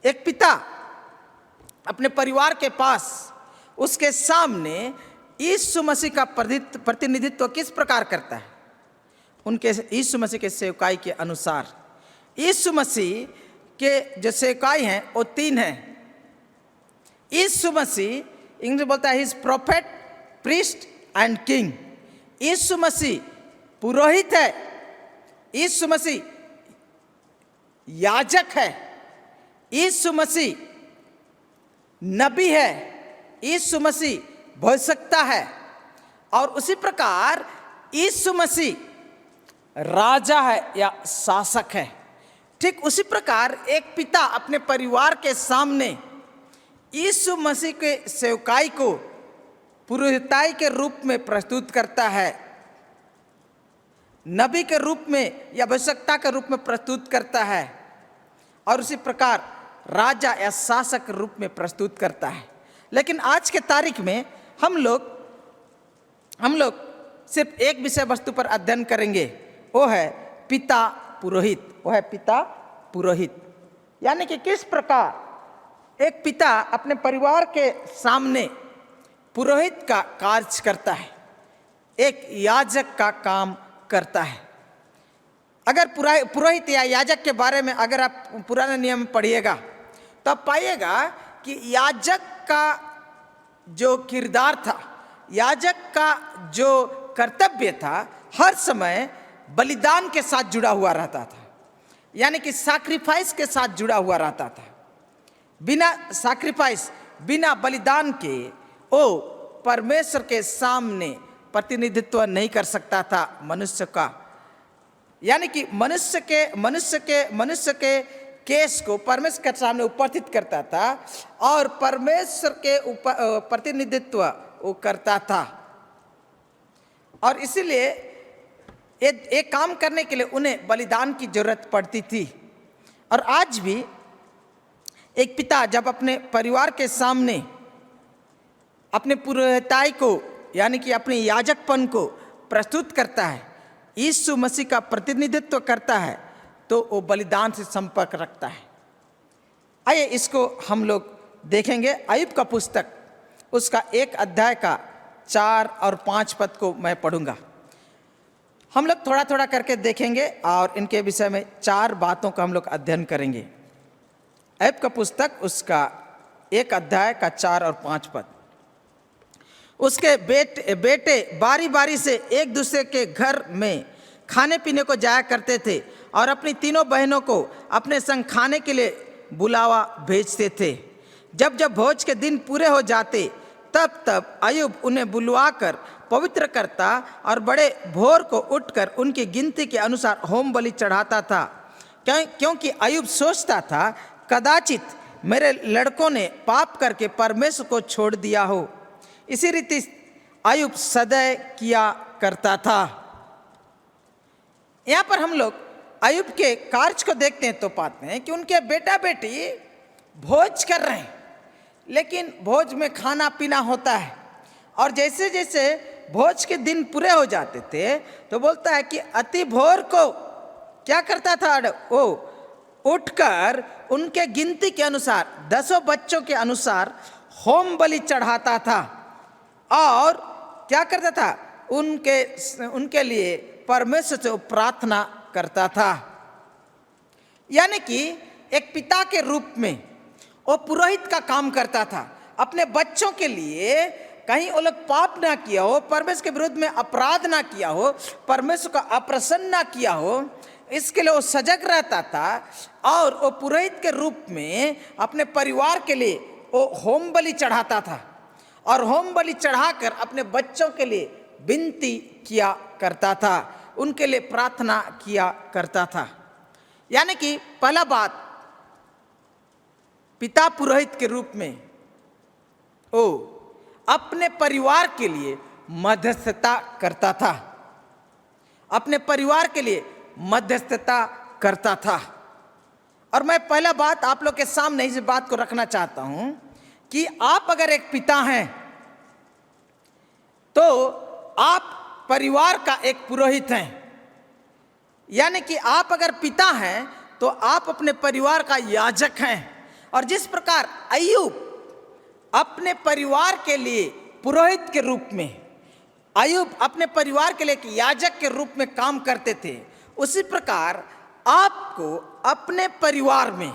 एक पिता अपने परिवार के पास उसके सामने यीशु मसीह का प्रतिनिधित्व किस प्रकार करता है? उनके यीशु मसीह के सेवकाई के अनुसार। यीशु मसीह के जो सेवकाई हैं वो 3 हैं। यीशु मसीह इंग्लिश में बोलता है his prophet, priest and king. Yeshu Masih पुरोहित है, यीशु मसीह याजक है, यीशु मसीह नबी है, यीशु मसीह भविष्यवक्ता है, और उसी प्रकार यीशु मसीह राजा है या शासक है। ठीक उसी प्रकार एक पिता अपने परिवार के सामने यीशु मसीह के सेवकाई को पुरोहिताई के रूप में प्रस्तुत करता है, नबी के रूप में या भविष्यवक्ता के रूप में प्रस्तुत करता है, और उसी प्रकार राजा या शासक रूप में प्रस्तुत करता है। लेकिन आज के तारीख में हम लोग हम लोग सिर्फ एक विषय वस्तु पर अध्ययन करेंगे, वो है पिता पुरोहित। वो है पिता पुरोहित, यानी कि किस प्रकार एक पिता अपने परिवार के सामने पुरोहित का कार्य करता है, एक याजक का काम करता है। अगर पुरोहित या याजक के बारे में अगर आप पुराने नियम में पढ़िएगा तो आप पाइएगा कि याजक का जो किरदार था, याजक का जो कर्तव्य था, हर समय बलिदान के साथ जुड़ा हुआ रहता था, यानी कि सैक्रिफाइस के साथ जुड़ा हुआ रहता था। बिना सैक्रिफाइस, बिना बलिदान के वो परमेश्वर के सामने प्रतिनिधित्व नहीं कर सकता था मनुष्य का। यानी कि मनुष्य के केस को परमेश्वर के सामने उपस्थित करता था और परमेश्वर के प्रतिनिधित्व वो करता था। और इसीलिए एक काम करने के लिए उन्हें बलिदान की जरूरत पड़ती थी। और आज भी एक पिता जब अपने परिवार के सामने अपने पुरोहिताई को, यानी कि अपने याजकपन को प्रस्तुत करता है, यीशु मसीह का प्रतिनिधित्व करता है, तो वो बलिदान से संपर्क रखता है। आइए इसको हम लोग देखेंगे। अय्यूब का पुस्तक, उसका 1 अध्याय का 4 और 5 पद को मैं पढ़ूंगा। हम लोग थोड़ा थोड़ा करके देखेंगे और इनके विषय में 4 बातों का हम लोग अध्ययन करेंगे। अय्यूब का पुस्तक, उसका 1 अध्याय का 4 और 5 पद। उसके बेटे बारी बारी से एक दूसरे के घर में खाने पीने को जाया करते थे और अपनी तीनों बहनों को अपने संग खाने के लिए बुलावा भेजते थे। जब जब भोज के दिन पूरे हो जाते तब तब अय्यूब उन्हें बुलवाकर पवित्र करता और बड़े भोर को उठकर उनकी गिनती के अनुसार होम बलि चढ़ाता था, क्योंकि अय्यूब सोचता था कदाचित मेरे लड़कों ने पाप करके परमेश्वर को छोड़ दिया हो। इसी रीति अय्यूब सदैव किया करता था। यहाँ पर हम लोग अय्यूब के कार्य को देखते हैं तो पाते हैं कि उनके बेटा बेटी भोज कर रहे हैं, लेकिन भोज में खाना पीना होता है। और जैसे जैसे भोज के दिन पूरे हो जाते थे तो बोलता है कि अति भोर को क्या करता था, वो उठकर उनके गिनती के अनुसार 10 बच्चों के अनुसार होम बलि चढ़ाता था और क्या करता था, उनके लिए परमेश्वर से प्रार्थना करता था। यानी कि एक पिता के रूप में वो पुरोहित का काम करता था। अपने बच्चों के लिए कहीं वो लोग पाप ना किया हो, परमेश्वर के विरुद्ध में अपराध ना किया हो, परमेश्वर का अप्रसन्न ना किया हो, इसके लिए वो सजग रहता था। और वो पुरोहित के रूप में अपने परिवार के लिए वो होम बलि चढ़ाता था और होम बलि चढ़ाकर अपने बच्चों के लिए विनती किया करता था, उनके लिए प्रार्थना किया करता था। यानी कि पहला बात, पिता पुरोहित के रूप में वो अपने परिवार के लिए मध्यस्थता करता था, अपने परिवार के लिए मध्यस्थता करता था। और मैं पहला बात आप लोग के सामने इस बात को रखना चाहता हूं कि आप अगर एक पिता हैं तो आप परिवार का एक पुरोहित हैं। यानी कि आप अगर पिता हैं तो आप अपने परिवार का याजक हैं। और जिस प्रकार अय्यूब अपने परिवार के लिए पुरोहित के रूप में, अय्यूब अपने परिवार के लिए एक याजक के रूप में काम करते थे, उसी प्रकार आपको अपने परिवार में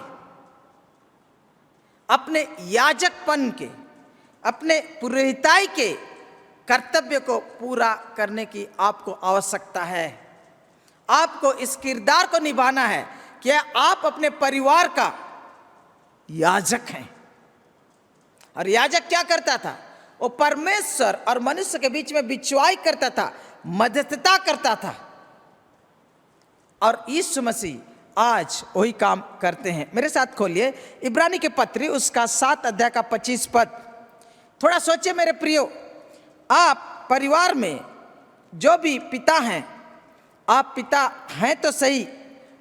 अपने याजकपन के, अपने पुरोहिताई के कर्तव्य को पूरा करने की आपको आवश्यकता है। आपको इस किरदार को निभाना है कि आप अपने परिवार का याजक हैं। और याजक क्या करता था, वो परमेश्वर और मनुष्य के बीच में बिचवाई करता था, मध्यस्थता करता था। और यीशु मसीह आज वही काम करते हैं। मेरे साथ खोलिए इब्रानी के पत्री, उसका 7 अध्याय का 25 पद। थोड़ा सोचिए मेरे प्रियो, आप परिवार में जो भी पिता हैं, आप पिता हैं तो सही,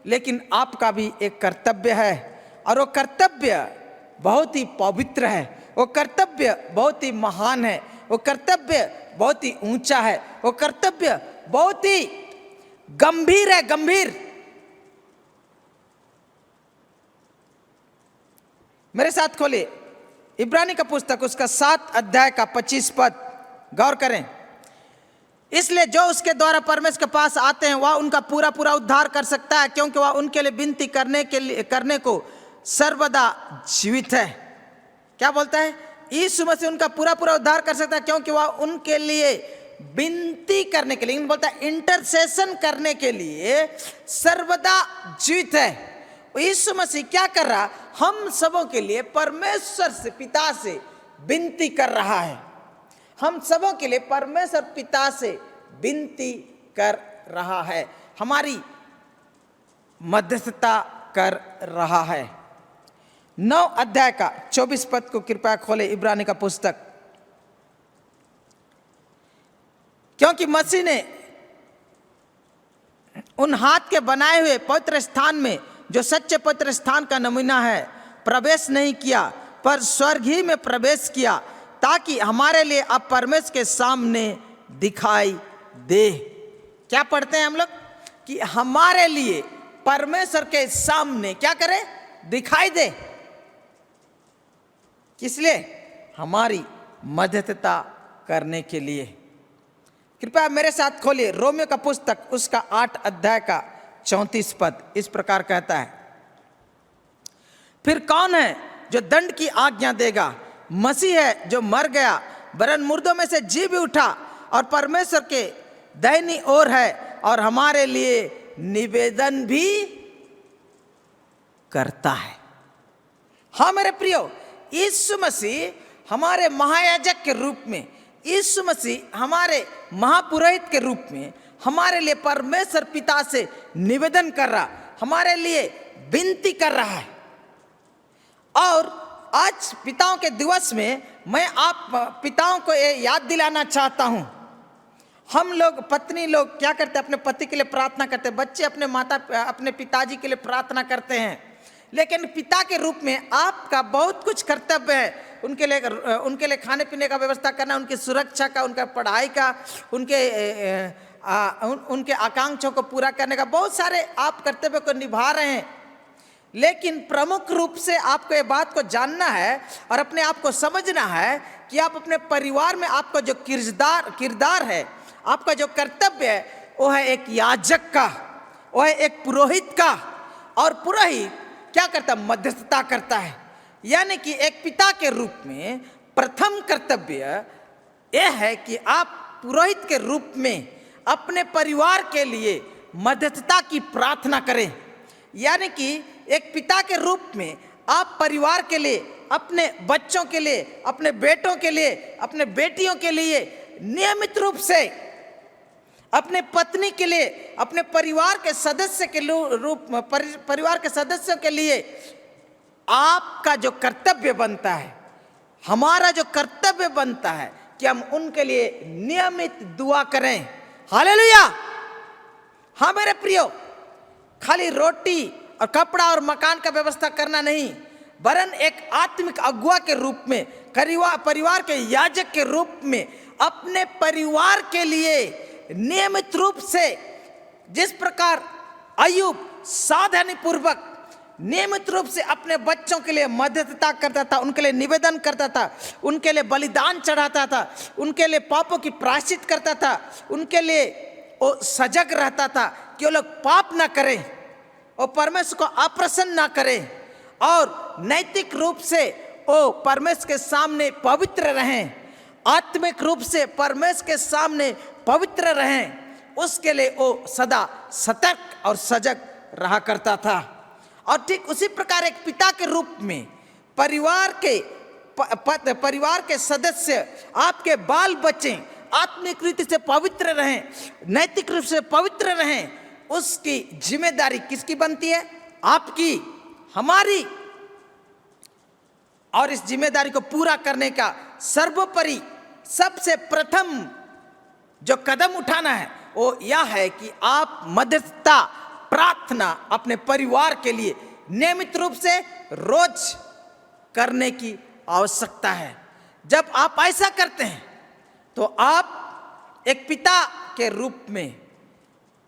लेकिन आपका भी एक कर्तव्य है। और वो कर्तव्य बहुत ही पवित्र है, वो कर्तव्य बहुत ही महान है, वो कर्तव्य बहुत ही ऊंचा है, वो कर्तव्य बहुत ही गंभीर है, गंभीर। मेरे साथ खोलिए इब्रानी का पुस्तक, उसका 7 अध्याय का 25 पद, गौर करें। इसलिए जो उसके द्वारा परमेश्वर के पास आते हैं वह उनका पूरा पूरा उद्धार कर सकता है, क्योंकि वह उनके लिए विनती करने को सर्वदा जीवित है। क्या बोलता है? यीशु मसीह उनका पूरा पूरा उद्धार कर सकता है, क्योंकि वह उनके लिए विनती करने के लिए, बोलता है इंटरसेशन करने के लिए सर्वदा जीवित है। यीशु मसीह क्या कर रहा? हम सबों के लिए परमेश्वर से, पिता से विनती कर रहा है। हम सबों के लिए परमेश्वर पिता से विनती कर रहा है, हमारी मध्यस्थता कर रहा है। 9 अध्याय का 24 पद को कृपया खोले, इब्रानी का पुस्तक। क्योंकि मसीह ने उन हाथ के बनाए हुए पवित्र स्थान में, जो सच्चे पवित्र स्थान का नमूना है, प्रवेश नहीं किया, पर स्वर्ग ही में प्रवेश किया, ताकि हमारे लिए अब परमेश्वर के सामने दिखाई दे। क्या पढ़ते हैं हम लोग? कि हमारे लिए परमेश्वर के सामने क्या करे? दिखाई दे। किस लिए? हमारी मध्यस्थता करने के लिए। कृपया मेरे साथ खोलिए रोमियो का पुस्तक, उसका 8 अध्याय का 34 पद। इस प्रकार कहता है, फिर कौन है जो दंड की आज्ञा देगा? मसीह है जो मर गया, वरन मुर्दों में से जी भी उठा, और परमेश्वर के दाहिनी ओर है, और हमारे लिए निवेदन भी करता है। हाँ मेरे प्रियो, यीशु मसीह हमारे महायाजक के रूप में, यीशु मसीह हमारे महापुरोहित के रूप में हमारे लिए परमेश्वर पिता से निवेदन कर रहा, हमारे लिए विनती कर रहा है। और आज पिताओं के दिवस में मैं आप पिताओं को ये याद दिलाना चाहता हूँ। हम लोग, पत्नी लोग क्या करते हैं? अपने पति के लिए प्रार्थना करते हैं, बच्चे अपने पिताजी के लिए प्रार्थना करते हैं। लेकिन पिता के रूप में आपका बहुत कुछ कर्तव्य है। उनके लिए खाने पीने का व्यवस्था करना, उनकी सुरक्षा का, उनका पढ़ाई का, उनके आकांक्षाओं को पूरा करने का, बहुत सारे आप कर्तव्य को निभा रहे हैं। लेकिन प्रमुख रूप से आपको ये बात को जानना है और अपने आप को समझना है कि आप अपने परिवार में आपका जो किरदार है, आपका जो कर्तव्य है, वो है एक याजक का, वो है एक पुरोहित का। और पुरोहित क्या करता है? मध्यस्थता करता है। यानी कि एक पिता के रूप में प्रथम कर्तव्य यह है कि आप पुरोहित के रूप में अपने परिवार के लिए मध्यस्थता की प्रार्थना करें। यानी कि एक पिता के रूप में आप परिवार के लिए, अपने बच्चों के लिए, अपने बेटों के लिए, अपने बेटियों के लिए नियमित रूप से, अपने पत्नी के लिए, अपने परिवार के सदस्य के परिवार के सदस्यों के लिए आपका जो कर्तव्य बनता है, हमारा जो कर्तव्य बनता है कि हम उनके लिए नियमित दुआ करें। हालेलुया। हाँ मेरे प्रियो, खाली रोटी और कपड़ा और मकान का व्यवस्था करना नहीं, वरन एक आत्मिक अगुआ के रूप में, परिवार के याजक के रूप में अपने परिवार के लिए नियमित रूप से, जिस प्रकार अय्यूब सावधानी पूर्वक नियमित रूप से अपने बच्चों के लिए मध्यस्थता करता था, उनके लिए निवेदन करता था, उनके लिए बलिदान चढ़ाता था, उनके लिए पापों की प्रायश्चित करता था, उनके लिए वो सजग रहता था कि वो लोग पाप ना करें और परमेश्वर को अप्रसन्न ना करें, और नैतिक रूप से वो परमेश्वर के सामने पवित्र रहें, आत्मिक रूप से परमेश्वर के सामने पवित्र रहें, उसके लिए वो सदा सतर्क और सजग रहा करता था। और ठीक उसी प्रकार एक पिता के रूप में परिवार के सदस्य, आपके बाल बच्चे आत्मिक रीति से पवित्र रहें, नैतिक रूप से पवित्र रहें, उसकी जिम्मेदारी किसकी बनती है? आपकी, हमारी। और इस जिम्मेदारी को पूरा करने का सर्वोपरि सबसे प्रथम जो कदम उठाना है वो यह है कि आप मध्यस्थता प्रार्थना अपने परिवार के लिए नियमित रूप से रोज करने की आवश्यकता है। जब आप ऐसा करते हैं तो आप एक पिता के रूप में,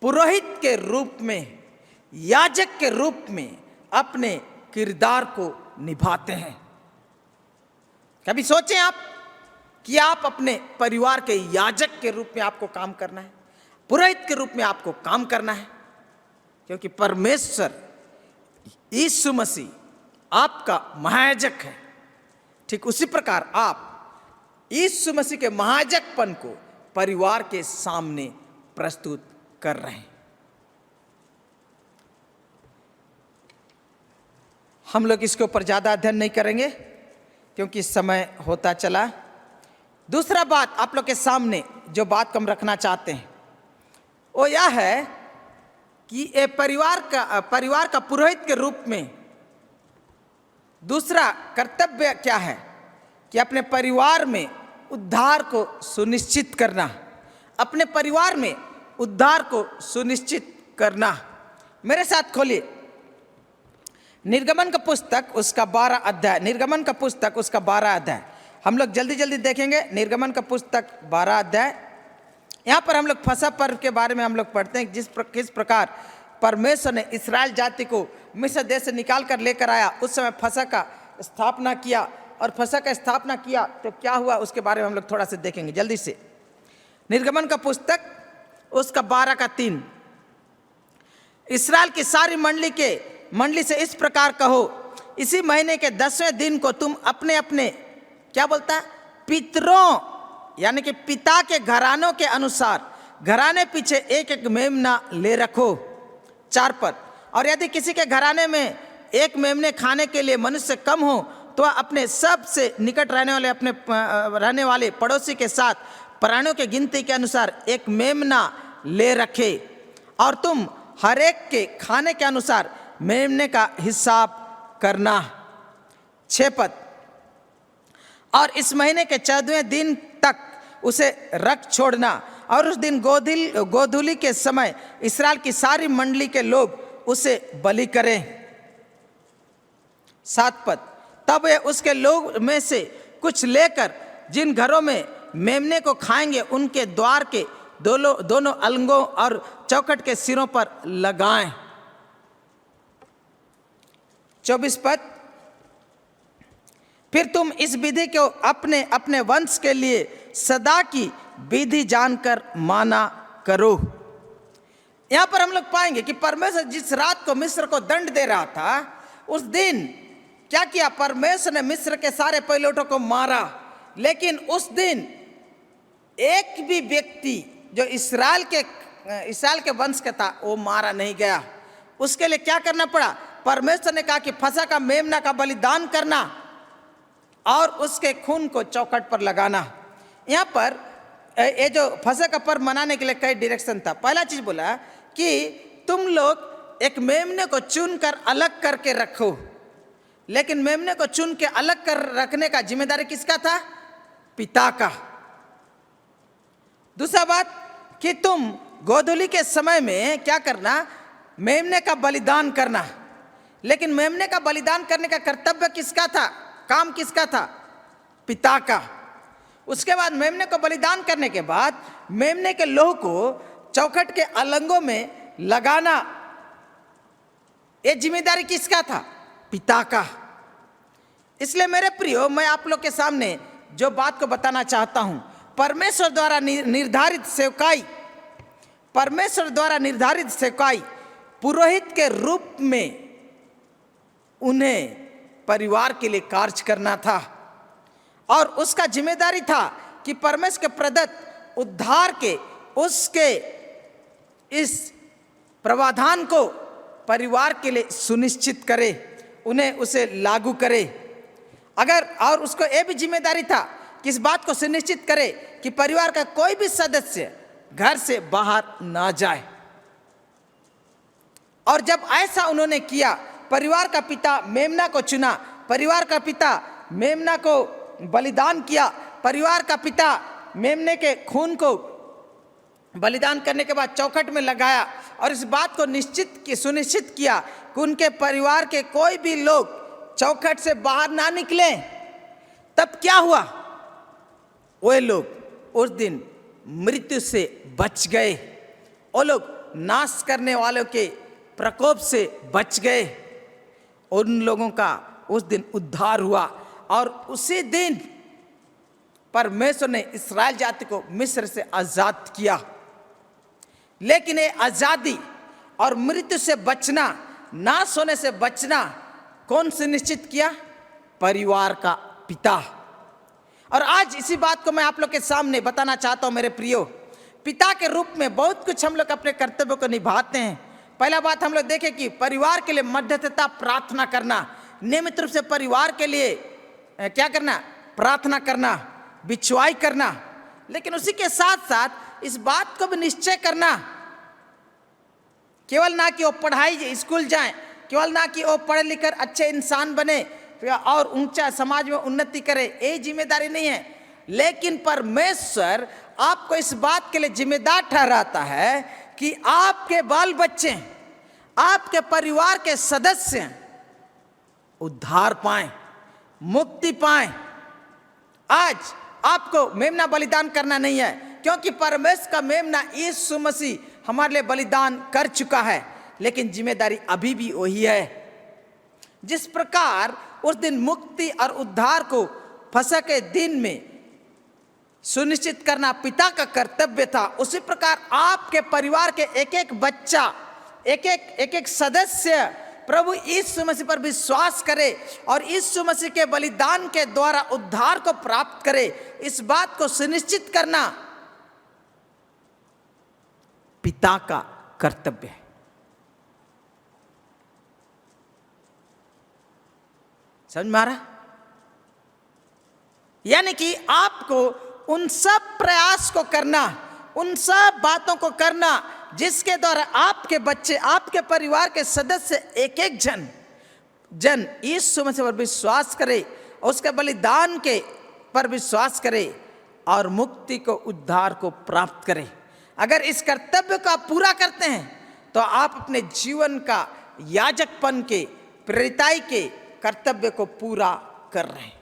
पुरोहित के रूप में, याजक के रूप में अपने किरदार को निभाते हैं। कभी सोचें आप कि आप अपने परिवार के याजक के रूप में आपको काम करना है, पुरोहित के रूप में आपको काम करना है, क्योंकि परमेश्वर यीशु मसीह आपका महायाजक है। ठीक उसी प्रकार आप यीशु मसीह के महायाजकपन को परिवार के सामने प्रस्तुत कर रहे हैं। हम लोग इसके ऊपर ज़्यादा अध्ययन नहीं करेंगे क्योंकि समय होता चला। दूसरा बात आप लोग के सामने जो बात हम रखना चाहते हैं वो यह है कि ये परिवार का पुरोहित के रूप में दूसरा कर्तव्य क्या है कि अपने परिवार में उद्धार को सुनिश्चित करना, अपने परिवार में उद्धार को सुनिश्चित करना। मेरे साथ खोलिए निर्गमन का पुस्तक उसका 12 अध्याय, निर्गमन का पुस्तक उसका 12 अध्याय। हम लोग जल्दी जल्दी देखेंगे निर्गमन का पुस्तक 12 अध्याय। यहाँ पर हम लोग फसह पर्व के बारे में हम लोग पढ़ते हैं, किस प्रकार परमेश्वर ने इस्राएल जाति को मिस्र देश से निकाल कर लेकर आया। उस समय फसह का स्थापना किया, और फसह का स्थापना किया तो क्या हुआ उसके बारे में हम लोग थोड़ा सा देखेंगे जल्दी से। निर्गमन का पुस्तक उसका 12 का 3, इस्राएल की सारी मंडली से इस प्रकार कहो, इसी महीने के 10वें दिन को तुम अपने अपने क्या बोलता है पितरों यानी कि पिता के घरानों के अनुसार घराने पीछे एक एक मेमना ले रखो। 4 पद, और यदि किसी के घराने में एक मेमने खाने के लिए मनुष्य कम हो तो अपने सबसे निकट रहने वाले पड़ोसी के साथ प्राणियों के गिनती के अनुसार एक मेमना ले रखे, और तुम हर एक के खाने के अनुसार मेमने का हिसाब करना। 6 पद, और इस महीने के 14वें दिन तक उसे रख छोड़ना, और उस दिन गोधूली के समय इस्राएल की सारी मंडली के लोग उसे बलि करें। 7 पद, तब वे उसके लोग में से कुछ लेकर जिन घरों में मेमने को खाएंगे उनके द्वार के दोनों अलंगों और चौखट के सिरों पर लगाएं। 24 पद, फिर तुम इस विधि को अपने अपने वंश के लिए सदा की विधि जानकर माना करो। यहां पर हम लोग पाएंगे कि परमेश्वर जिस रात को मिस्र को दंड दे रहा था, उस दिन क्या किया, परमेश्वर ने मिस्र के सारे पहिलौठों को मारा, लेकिन उस दिन एक भी व्यक्ति जो इस्राएल के वंश का था वो मारा नहीं गया। उसके लिए क्या करना पड़ा, परमेश्वर ने कहा कि फसह का मेमना का बलिदान करना और उसके खून को चौखट पर लगाना। यहाँ पर ये जो फसह का पर्व मनाने के लिए कई डायरेक्शन था। पहला चीज बोला कि तुम लोग एक मेमने को चुन कर अलग करके रखो, लेकिन मेमने को चुन के अलग कर रखने का जिम्मेदारी किसका था, पिता का। दूसरा बात कि तुम गोधूली के समय में क्या करना, मेमने का बलिदान करना, लेकिन मेमने का बलिदान करने का कर्तव्य किसका था, काम किसका था, पिता का। उसके बाद मेमने को बलिदान करने के बाद मेमने के लोह को चौखट के अलंगों में लगाना, ये जिम्मेदारी किसका था, पिता का। इसलिए मेरे प्रियो, मैं आप लोग के सामने जो बात को बताना चाहता हूं, परमेश्वर द्वारा निर्धारित सेवकाई पुरोहित के रूप में उन्हें परिवार के लिए कार्य करना था, और उसका जिम्मेदारी था कि परमेश्वर के प्रदत्त उद्धार के उसके इस प्रावधान को परिवार के लिए सुनिश्चित करे, उन्हें उसे लागू करे। और उसको यह भी जिम्मेदारी था कि इस बात को सुनिश्चित करे कि परिवार का कोई भी सदस्य घर से बाहर ना जाए। और जब ऐसा उन्होंने किया, परिवार का पिता मेमना को चुना, परिवार का पिता मेमना को बलिदान किया, परिवार का पिता मेमने के खून को बलिदान करने के बाद चौखट में लगाया, और इस बात को सुनिश्चित किया कि उनके परिवार के कोई भी लोग चौखट से बाहर ना निकले। तब क्या हुआ, वे लोग उस दिन मृत्यु से बच गए, वो लोग नाश करने वालों के प्रकोप से बच गए। उन लोगों का उस दिन उद्धार हुआ और उसी दिन परमेश्वर ने इस्राएल जाति को मिस्र से आजाद किया। लेकिन ये आजादी और मृत्यु से बचना, नाश होने से बचना कौन सुनिश्चित किया? परिवार का पिता। और आज इसी बात को मैं आप लोग के सामने बताना चाहता हूं मेरे प्रियो। पिता के रूप में बहुत कुछ हम लोग अपने कर्तव्यों को निभाते हैं। पहला बात हम लोग देखें कि परिवार के लिए मध्यस्थता प्रार्थना करना, नियमित रूप से परिवार के लिए क्या करना? प्रार्थना करना, बिछुआई करना। लेकिन उसी के साथ साथ इस बात को भी निश्चय करना, केवल ना कि वो पढ़ाई स्कूल जाएं, केवल ना कि वो पढ़ लिख कर अच्छे इंसान बने और ऊंचा समाज में उन्नति करे, ये जिम्मेदारी नहीं है। लेकिन परमेश्वर आपको इस बात के लिए जिम्मेदार ठहराता है कि आपके बाल बच्चे, आपके परिवार के सदस्य उद्धार पाएं, मुक्ति पाएं। आज आपको मेमना बलिदान करना नहीं है, क्योंकि परमेश्वर का मेमना यीशु मसीह हमारे लिए बलिदान कर चुका है। लेकिन जिम्मेदारी अभी भी वही है। जिस प्रकार उस दिन मुक्ति और उद्धार को फसह के दिन में सुनिश्चित करना पिता का कर्तव्य था, उसी प्रकार आपके परिवार के एक एक बच्चा, एक एक सदस्य प्रभु यीशु मसीह पर विश्वास करे और यीशु मसीह के बलिदान के द्वारा उद्धार को प्राप्त करे। इस बात को सुनिश्चित करना पिता का कर्तव्य है। समझ में आ रहा? यानी कि आपको उन सब प्रयास को करना, उन सब बातों को करना जिसके द्वारा आपके बच्चे, आपके परिवार के सदस्य एक एक जन यीशु मसीह पर विश्वास करे, उसके बलिदान के पर विश्वास करे और मुक्ति को, उद्धार को प्राप्त करे। अगर इस कर्तव्य को आप पूरा करते हैं तो आप अपने जीवन का याजकपन के, प्रेरिताई के कर्तव्य को पूरा कर रहे हैं।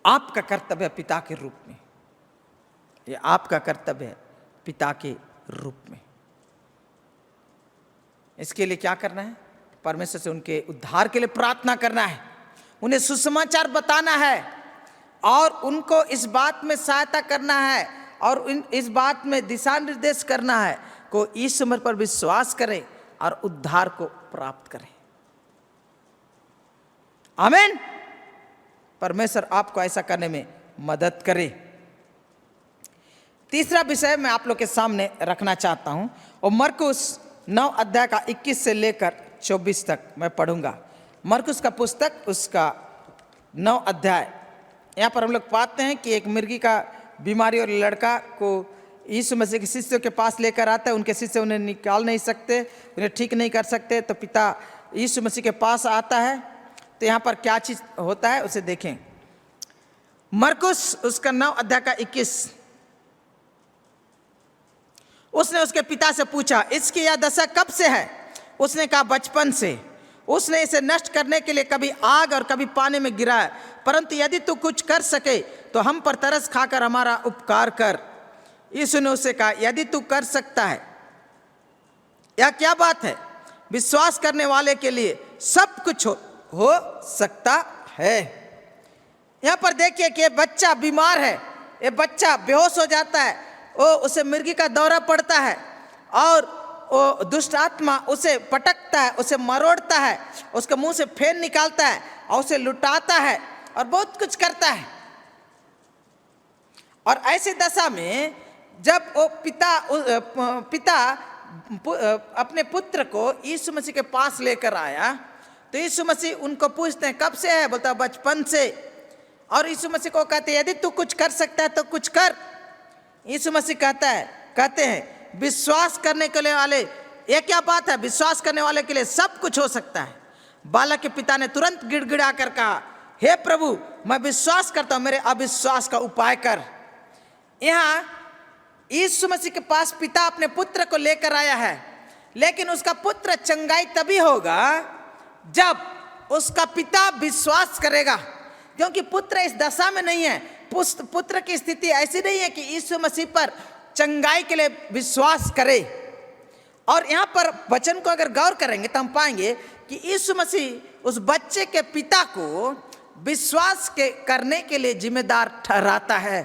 आपका कर्तव्य है पिता के रूप में, ये आपका कर्तव्य है पिता के रूप में। इसके लिए क्या करना है? परमेश्वर से उनके उद्धार के लिए प्रार्थना करना है, उन्हें सुसमाचार बताना है और उनको इस बात में सहायता करना है और इस बात में दिशा निर्देश करना है को यीशु मसीह पर विश्वास करें और उद्धार को प्राप्त करें। आमीन। परमेश्वर आपको ऐसा करने में मदद करे। तीसरा विषय मैं आप लोग के सामने रखना चाहता हूं और मरकुस 9 अध्याय का 21 से लेकर 24 तक मैं पढ़ूंगा। मरकुस का पुस्तक उसका 9 अध्याय। यहाँ पर हम लोग पाते हैं कि एक मिर्गी का बीमारी और लड़का को यीशु मसीह के शिष्यों के पास लेकर आता है। उनके शिष्य उन्हें निकाल नहीं सकते, उन्हें ठीक नहीं कर सकते, तो पिता यीशु मसीह के पास आता है। तो यहाँ पर क्या चीज़ होता है उसे देखें। मरकुस उसका 9 अध्याय का 21। उसने उसके पिता से पूछा, इसकी यह दशा कब से है? उसने कहा, बचपन से। उसने इसे नष्ट करने के लिए कभी आग और कभी पानी में गिराया, परंतु यदि तू कुछ कर सके तो हम पर तरस खाकर हमारा उपकार कर। यीशु ने उसे कहा, यदि तू कर सकता है, यह क्या बात है? विश्वास करने वाले के लिए सब कुछ हो सकता है। यहाँ पर देखिए कि ये बच्चा बीमार है, ये बच्चा बेहोश हो जाता है, उसे मिर्गी का दौरा पड़ता है और वो दुष्ट आत्मा उसे पटकता है, उसे मरोड़ता है, उसके मुंह से फेन निकालता है और उसे लुटाता है और बहुत कुछ करता है। और ऐसी दशा में जब वो पिता अपने पुत्र को यीशु मसीह के पास लेकर आया तो यीशु मसीह उनको पूछते हैं, कब से है? बोलता बचपन से। और यीशु मसीह को कहते हैं, यदि तू कुछ कर सकता है तो कुछ कर। यीशु मसीह कहते हैं विश्वास करने के लिए वाले, ये क्या बात है? विश्वास करने वाले के लिए सब कुछ हो सकता है। बालक के पिता ने तुरंत गिड़गिड़ा कर कहा, हे प्रभु, मैं विश्वास करता हूं, मेरे अविश्वास का उपाय कर। यहाँ यीशु मसीह के पास पिता अपने पुत्र को लेकर आया है, लेकिन उसका पुत्र चंगाई तभी होगा जब उसका पिता विश्वास करेगा, क्योंकि पुत्र इस दशा में नहीं है। पुत्र की स्थिति ऐसी नहीं है कि यीशु मसीह पर चंगाई के लिए विश्वास करे। और यहाँ पर वचन को अगर गौर करेंगे तो हम पाएंगे कि यीशु मसीह उस बच्चे के पिता को विश्वास के करने के लिए जिम्मेदार ठहराता है।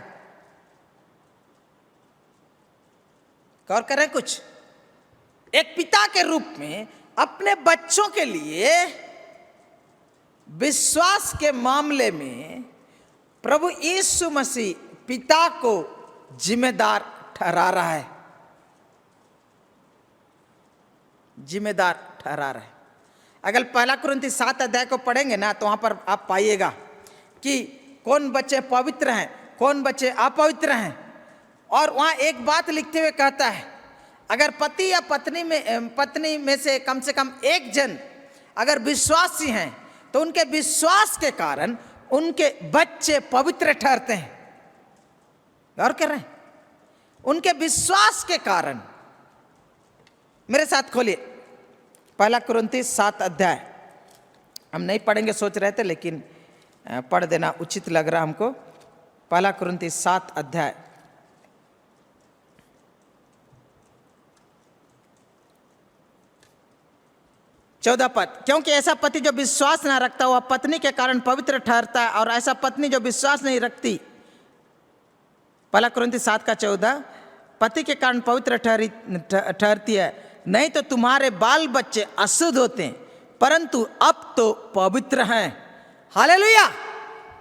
गौर करें, कुछ एक पिता के रूप में अपने बच्चों के लिए विश्वास के मामले में प्रभु यीशु मसीह पिता को जिम्मेदार ठहरा रहा है, जिम्मेदार ठहरा रहा है। अगर 1 कुरिन्थी 7 अध्याय को पढ़ेंगे ना तो वहां पर आप पाइएगा कि कौन बच्चे पवित्र हैं, कौन बच्चे अपवित्र हैं। और वहां एक बात लिखते हुए कहता है, अगर पति या पत्नी में से कम एक जन अगर विश्वासी हैं तो उनके विश्वास के कारण उनके बच्चे पवित्र ठहरते हैं। गौर कर रहे हैं, उनके विश्वास के कारण। मेरे साथ खोलिए 1 कुरिन्थी 7 अध्याय। हम नहीं पढ़ेंगे सोच रहे थे, लेकिन पढ़ देना उचित लग रहा हमको। 1 कुरिन्थी 7 अध्याय 14 पद। क्योंकि ऐसा पति जो विश्वास न रखता वह पत्नी के कारण पवित्र ठहरता है, और ऐसा पत्नी जो विश्वास नहीं रखती, 1 कुरिन्थी 7 का 14, पति के कारण पवित्र ठहरती है। नहीं तो तुम्हारे बाल बच्चे अशुद्ध होते हैं, परंतु अब तो पवित्र हैं। हालेलुया।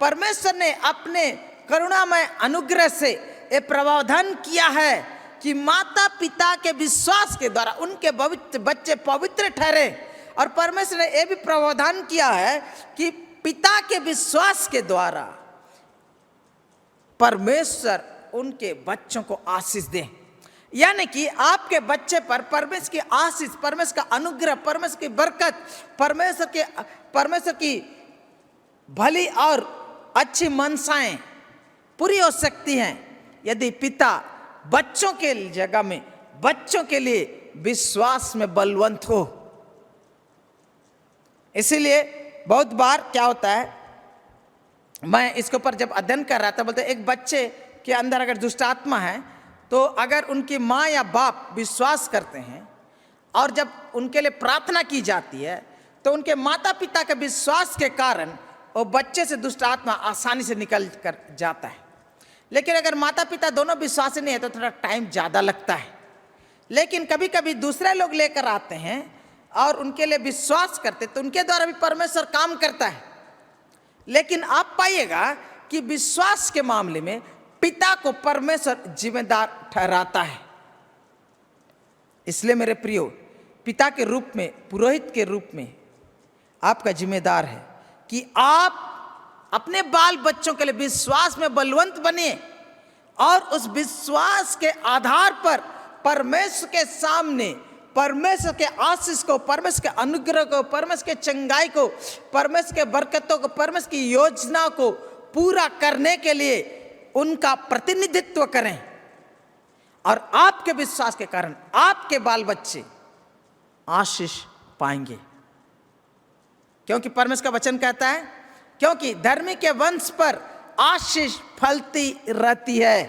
परमेश्वर ने अपने करुणामय अनुग्रह से ये प्रावधान किया है कि माता पिता के विश्वास के द्वारा उनके बच्चे पवित्र ठहरे। और परमेश्वर ने यह भी प्रावधान किया है कि पिता के विश्वास के द्वारा परमेश्वर उनके बच्चों को आशीष दे। यानी कि आपके बच्चे पर परमेश्वर की आशीष, परमेश्वर का अनुग्रह, परमेश्वर की बरकत, परमेश्वर की भली और अच्छी मनसाएं पूरी हो सकती हैं यदि पिता बच्चों के जगह में बच्चों के लिए विश्वास में बलवंत हो। इसीलिए बहुत बार क्या होता है, मैं इसके ऊपर जब अध्ययन कर रहा था, बोलते एक बच्चे के अंदर अगर दुष्ट आत्मा है तो अगर उनकी माँ या बाप विश्वास करते हैं और जब उनके लिए प्रार्थना की जाती है तो उनके माता पिता के विश्वास के कारण वो बच्चे से दुष्ट आत्मा आसानी से निकल कर जाता है। लेकिन अगर माता पिता दोनों विश्वासी नहीं है तो थोड़ा टाइम ज़्यादा लगता है। लेकिन कभी कभी दूसरे लोग लेकर आते हैं और उनके लिए विश्वास करते तो उनके द्वारा भी परमेश्वर काम करता है। लेकिन आप पाइएगा कि विश्वास के मामले में पिता को परमेश्वर जिम्मेदार ठहराता है। इसलिए मेरे प्रियो, पिता के रूप में, पुरोहित के रूप में आपका जिम्मेदार है कि आप अपने बाल बच्चों के लिए विश्वास में बलवंत बने और उस विश्वास के आधार पर परमेश्वर के सामने परमेश्वर के आशीष को, परमेश्वर के अनुग्रह को, परमेश्वर के चंगाई को, परमेश्वर के बरकतों को, परमेश्वर की योजना को पूरा करने के लिए उनका प्रतिनिधित्व करें। और आपके विश्वास के कारण आपके बाल बच्चे आशीष पाएंगे। क्योंकि परमेश्वर का वचन कहता है, क्योंकि धर्मी के वंश पर आशीष फलती रहती है।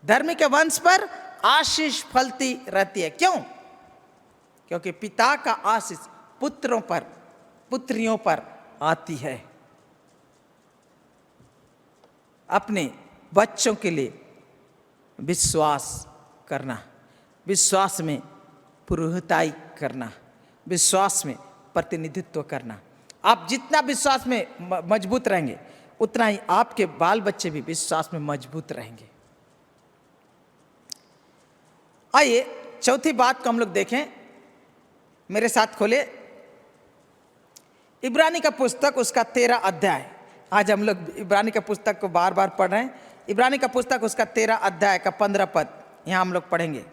धर्मी के वंश पर आशीष फलती रहती है। क्यों? क्योंकि पिता का आशीष पुत्रों पर, पुत्रियों पर आती है। अपने बच्चों के लिए विश्वास करना, विश्वास में पुरोहिताई करना, विश्वास में प्रतिनिधित्व करना। आप जितना विश्वास में मजबूत रहेंगे उतना ही आपके बाल बच्चे भी विश्वास में मजबूत रहेंगे। आइए चौथी बात को हम लोग देखें। मेरे साथ खोले इब्रानी का पुस्तक, उसका 13 अध्याय। आज हम लोग इब्रानी का पुस्तक को बार बार पढ़ रहे हैं। इब्रानी का पुस्तक उसका 13 अध्याय का 15 पद यहाँ हम लोग पढ़ेंगे।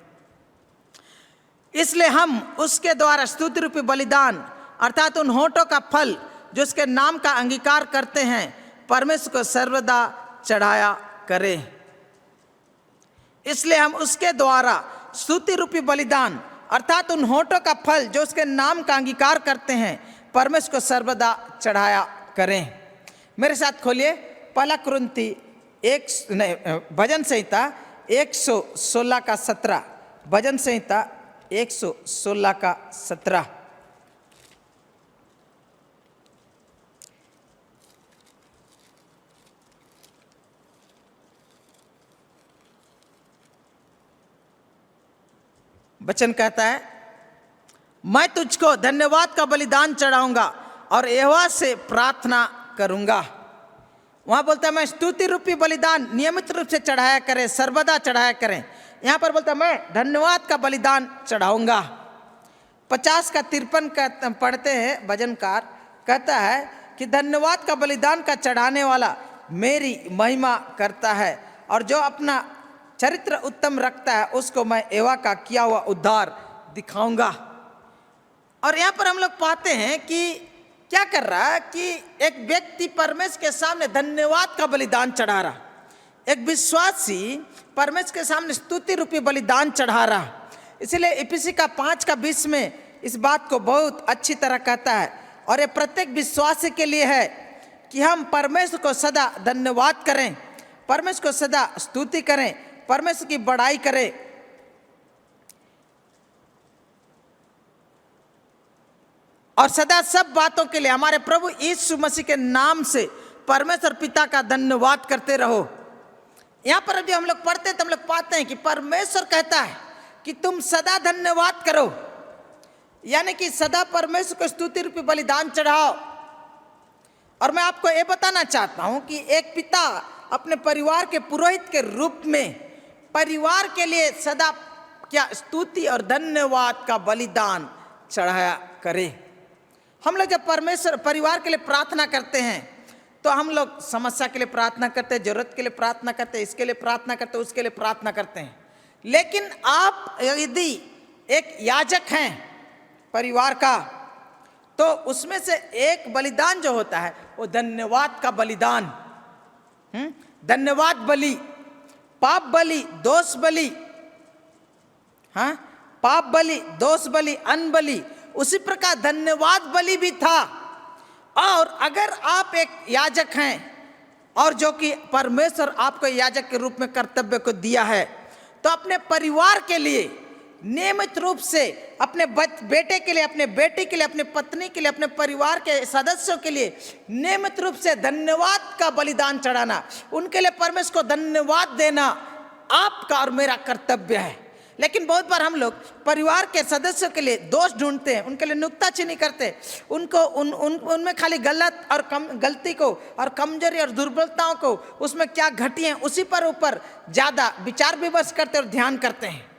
इसलिए हम उसके द्वारा स्तुति रूपी बलिदान अर्थात उन होठों का फल जो उसके नाम का अंगीकार करते हैं परमेश्वर को सर्वदा चढ़ाया करें। इसलिए हम उसके द्वारा स्तुति रूपी बलिदान अर्थात उन होठों का फल जो उसके नाम का अंगीकार करते हैं परमेश्वर को सर्वदा चढ़ाया करें। मेरे साथ खोलिए 1 कुरिन्थी भजन संहिता 116 का 17, भजन संहिता 116 का 17। वचन कहता है, मैं तुझको धन्यवाद का बलिदान चढ़ाऊंगा और यहोवा से प्रार्थना करूंगा। वहां बोलता है मैं स्तुति रूपी बलिदान नियमित रूप से चढ़ाया करें, सर्वदा चढ़ाया करें। यहां पर बोलता है मैं धन्यवाद का बलिदान चढ़ाऊंगा। 50 का 53 पढ़ते हैं, भजनकार कहता है कि धन्यवाद का बलिदान का चढ़ाने वाला मेरी महिमा करता है और जो अपना चरित्र उत्तम रखता है उसको मैं यहोवा का किया हुआ उद्धार दिखाऊंगा। और यहाँ पर हम लोग पाते हैं कि क्या कर रहा है कि एक व्यक्ति परमेश्वर के सामने धन्यवाद का बलिदान चढ़ा रहा, एक विश्वासी परमेश्वर के सामने स्तुति रूपी बलिदान चढ़ा रहा। इसलिए इफिसी का 5 का 20 में इस बात को बहुत अच्छी तरह कहता है और ये प्रत्येक विश्वासी के लिए है कि हम परमेश्वर को सदा धन्यवाद करें, परमेश्वर को सदा स्तुति करें, परमेश्वर की बड़ाई करें। और सदा सब बातों के लिए हमारे प्रभु यीशु मसीह के नाम से परमेश्वर पिता का धन्यवाद करते रहो। यहां पर जब हम लोग पढ़ते हैं तो हम लोग पाते हैं कि परमेश्वर कहता है कि तुम सदा धन्यवाद करो, यानी कि सदा परमेश्वर को स्तुति रूपी बलिदान चढ़ाओ। और मैं आपको ये बताना चाहता हूं कि एक पिता अपने परिवार के पुरोहित के रूप में परिवार के लिए सदा क्या स्तुति और धन्यवाद का बलिदान चढ़ाया करे। हम लोग जब परमेश्वर परिवार के लिए प्रार्थना करते हैं तो हम लोग समस्या के लिए प्रार्थना करते हैं, जरूरत के लिए प्रार्थना करते हैं, इसके लिए प्रार्थना करते हैं, उसके लिए प्रार्थना करते हैं। लेकिन आप यदि एक याजक हैं परिवार का तो उसमें से एक बलिदान जो होता है वो धन्यवाद का बलिदान, धन्यवाद बलि, पाप बलि, दोष बलि, हाँ पाप बलि, दोष बलि, अन्न बलि, उसी प्रकार धन्यवाद बलि भी था। और अगर आप एक याजक हैं और जो कि परमेश्वर आपको याजक के रूप में कर्तव्य को दिया है तो अपने परिवार के लिए नियमित रूप से अपने बेटे के लिए, अपने बेटी के लिए, अपने पत्नी के लिए, अपने परिवार के सदस्यों के लिए नियमित रूप से धन्यवाद का बलिदान चढ़ाना, उनके लिए परमेश्वर को धन्यवाद देना आपका और मेरा कर्तव्य है। लेकिन बहुत बार हम लोग परिवार के सदस्यों के लिए दोष ढूंढते हैं, उनके लिए नुक्ताचीनी करते, उनको उनमें खाली गलत और गलती को और कमजोरी और दुर्बलताओं को उसमें क्या घटी है उसी पर ऊपर ज़्यादा विचार विमर्श करते और ध्यान करते हैं।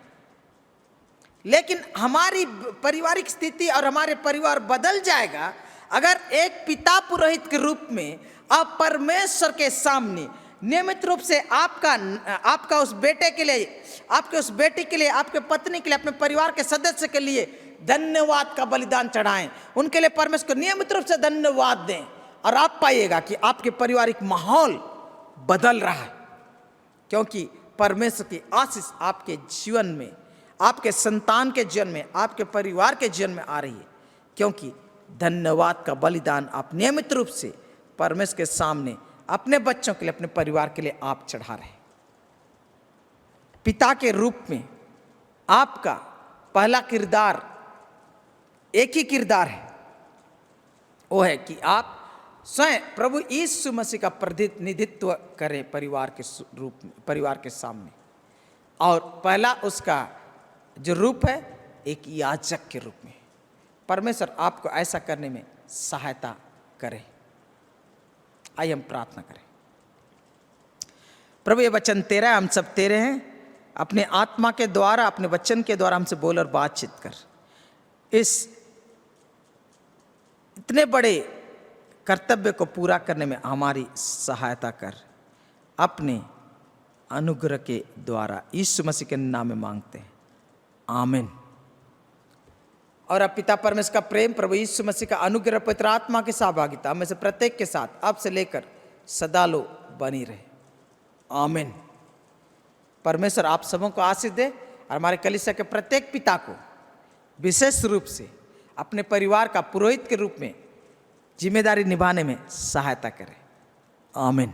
लेकिन हमारी पारिवारिक स्थिति और हमारे परिवार बदल जाएगा अगर एक पिता पुरोहित के रूप में आप परमेश्वर के सामने नियमित रूप से आपका उस बेटे के लिए, आपके उस बेटी के लिए, आपके पत्नी के लिए, अपने परिवार के सदस्य के लिए धन्यवाद का बलिदान चढ़ाएं, उनके लिए परमेश्वर को नियमित रूप से धन्यवाद दें और आप पाइएगा कि आपके पारिवारिक माहौल बदल रहा है, क्योंकि परमेश्वर की आशीष आपके जीवन में, आपके संतान के जीवन में, आपके परिवार के जीवन में आ रही है, क्योंकि धन्यवाद का बलिदान आप नियमित रूप से परमेश्वर के सामने अपने बच्चों के लिए, अपने परिवार के लिए आप चढ़ा रहे हैं। पिता के रूप में आपका पहला किरदार एक ही किरदार है, वो है कि आप स्वयं प्रभु यीशु मसीह का प्रतिनिधित्व करें परिवार के रूप में, परिवार के सामने। और पहला उसका जो रूप है एक याजक के रूप में। परमेश्वर आपको ऐसा करने में सहायता करे। आइए हम प्रार्थना करें। प्रभु ये वचन तेरा है, हम सब तेरे हैं। अपने आत्मा के द्वारा, अपने वचन के द्वारा हमसे बोल और बातचीत कर। इस इतने बड़े कर्तव्य को पूरा करने में हमारी सहायता कर। अपने अनुग्रह के द्वारा यीशु मसीह के नाम में मांगते हैं, आमीन। और अब पिता परमेश्वर का प्रेम, प्रभु यीशु मसीह का अनुग्रह, पवित्र आत्मा की सहभागिता में से प्रत्येक के साथ अब से लेकर सदा लो बनी रहे, आमीन। परमेश्वर आप सबों को आशीष दे और हमारे कलीसिया के प्रत्येक पिता को विशेष रूप से अपने परिवार का पुरोहित के रूप में जिम्मेदारी निभाने में सहायता करे, आमीन।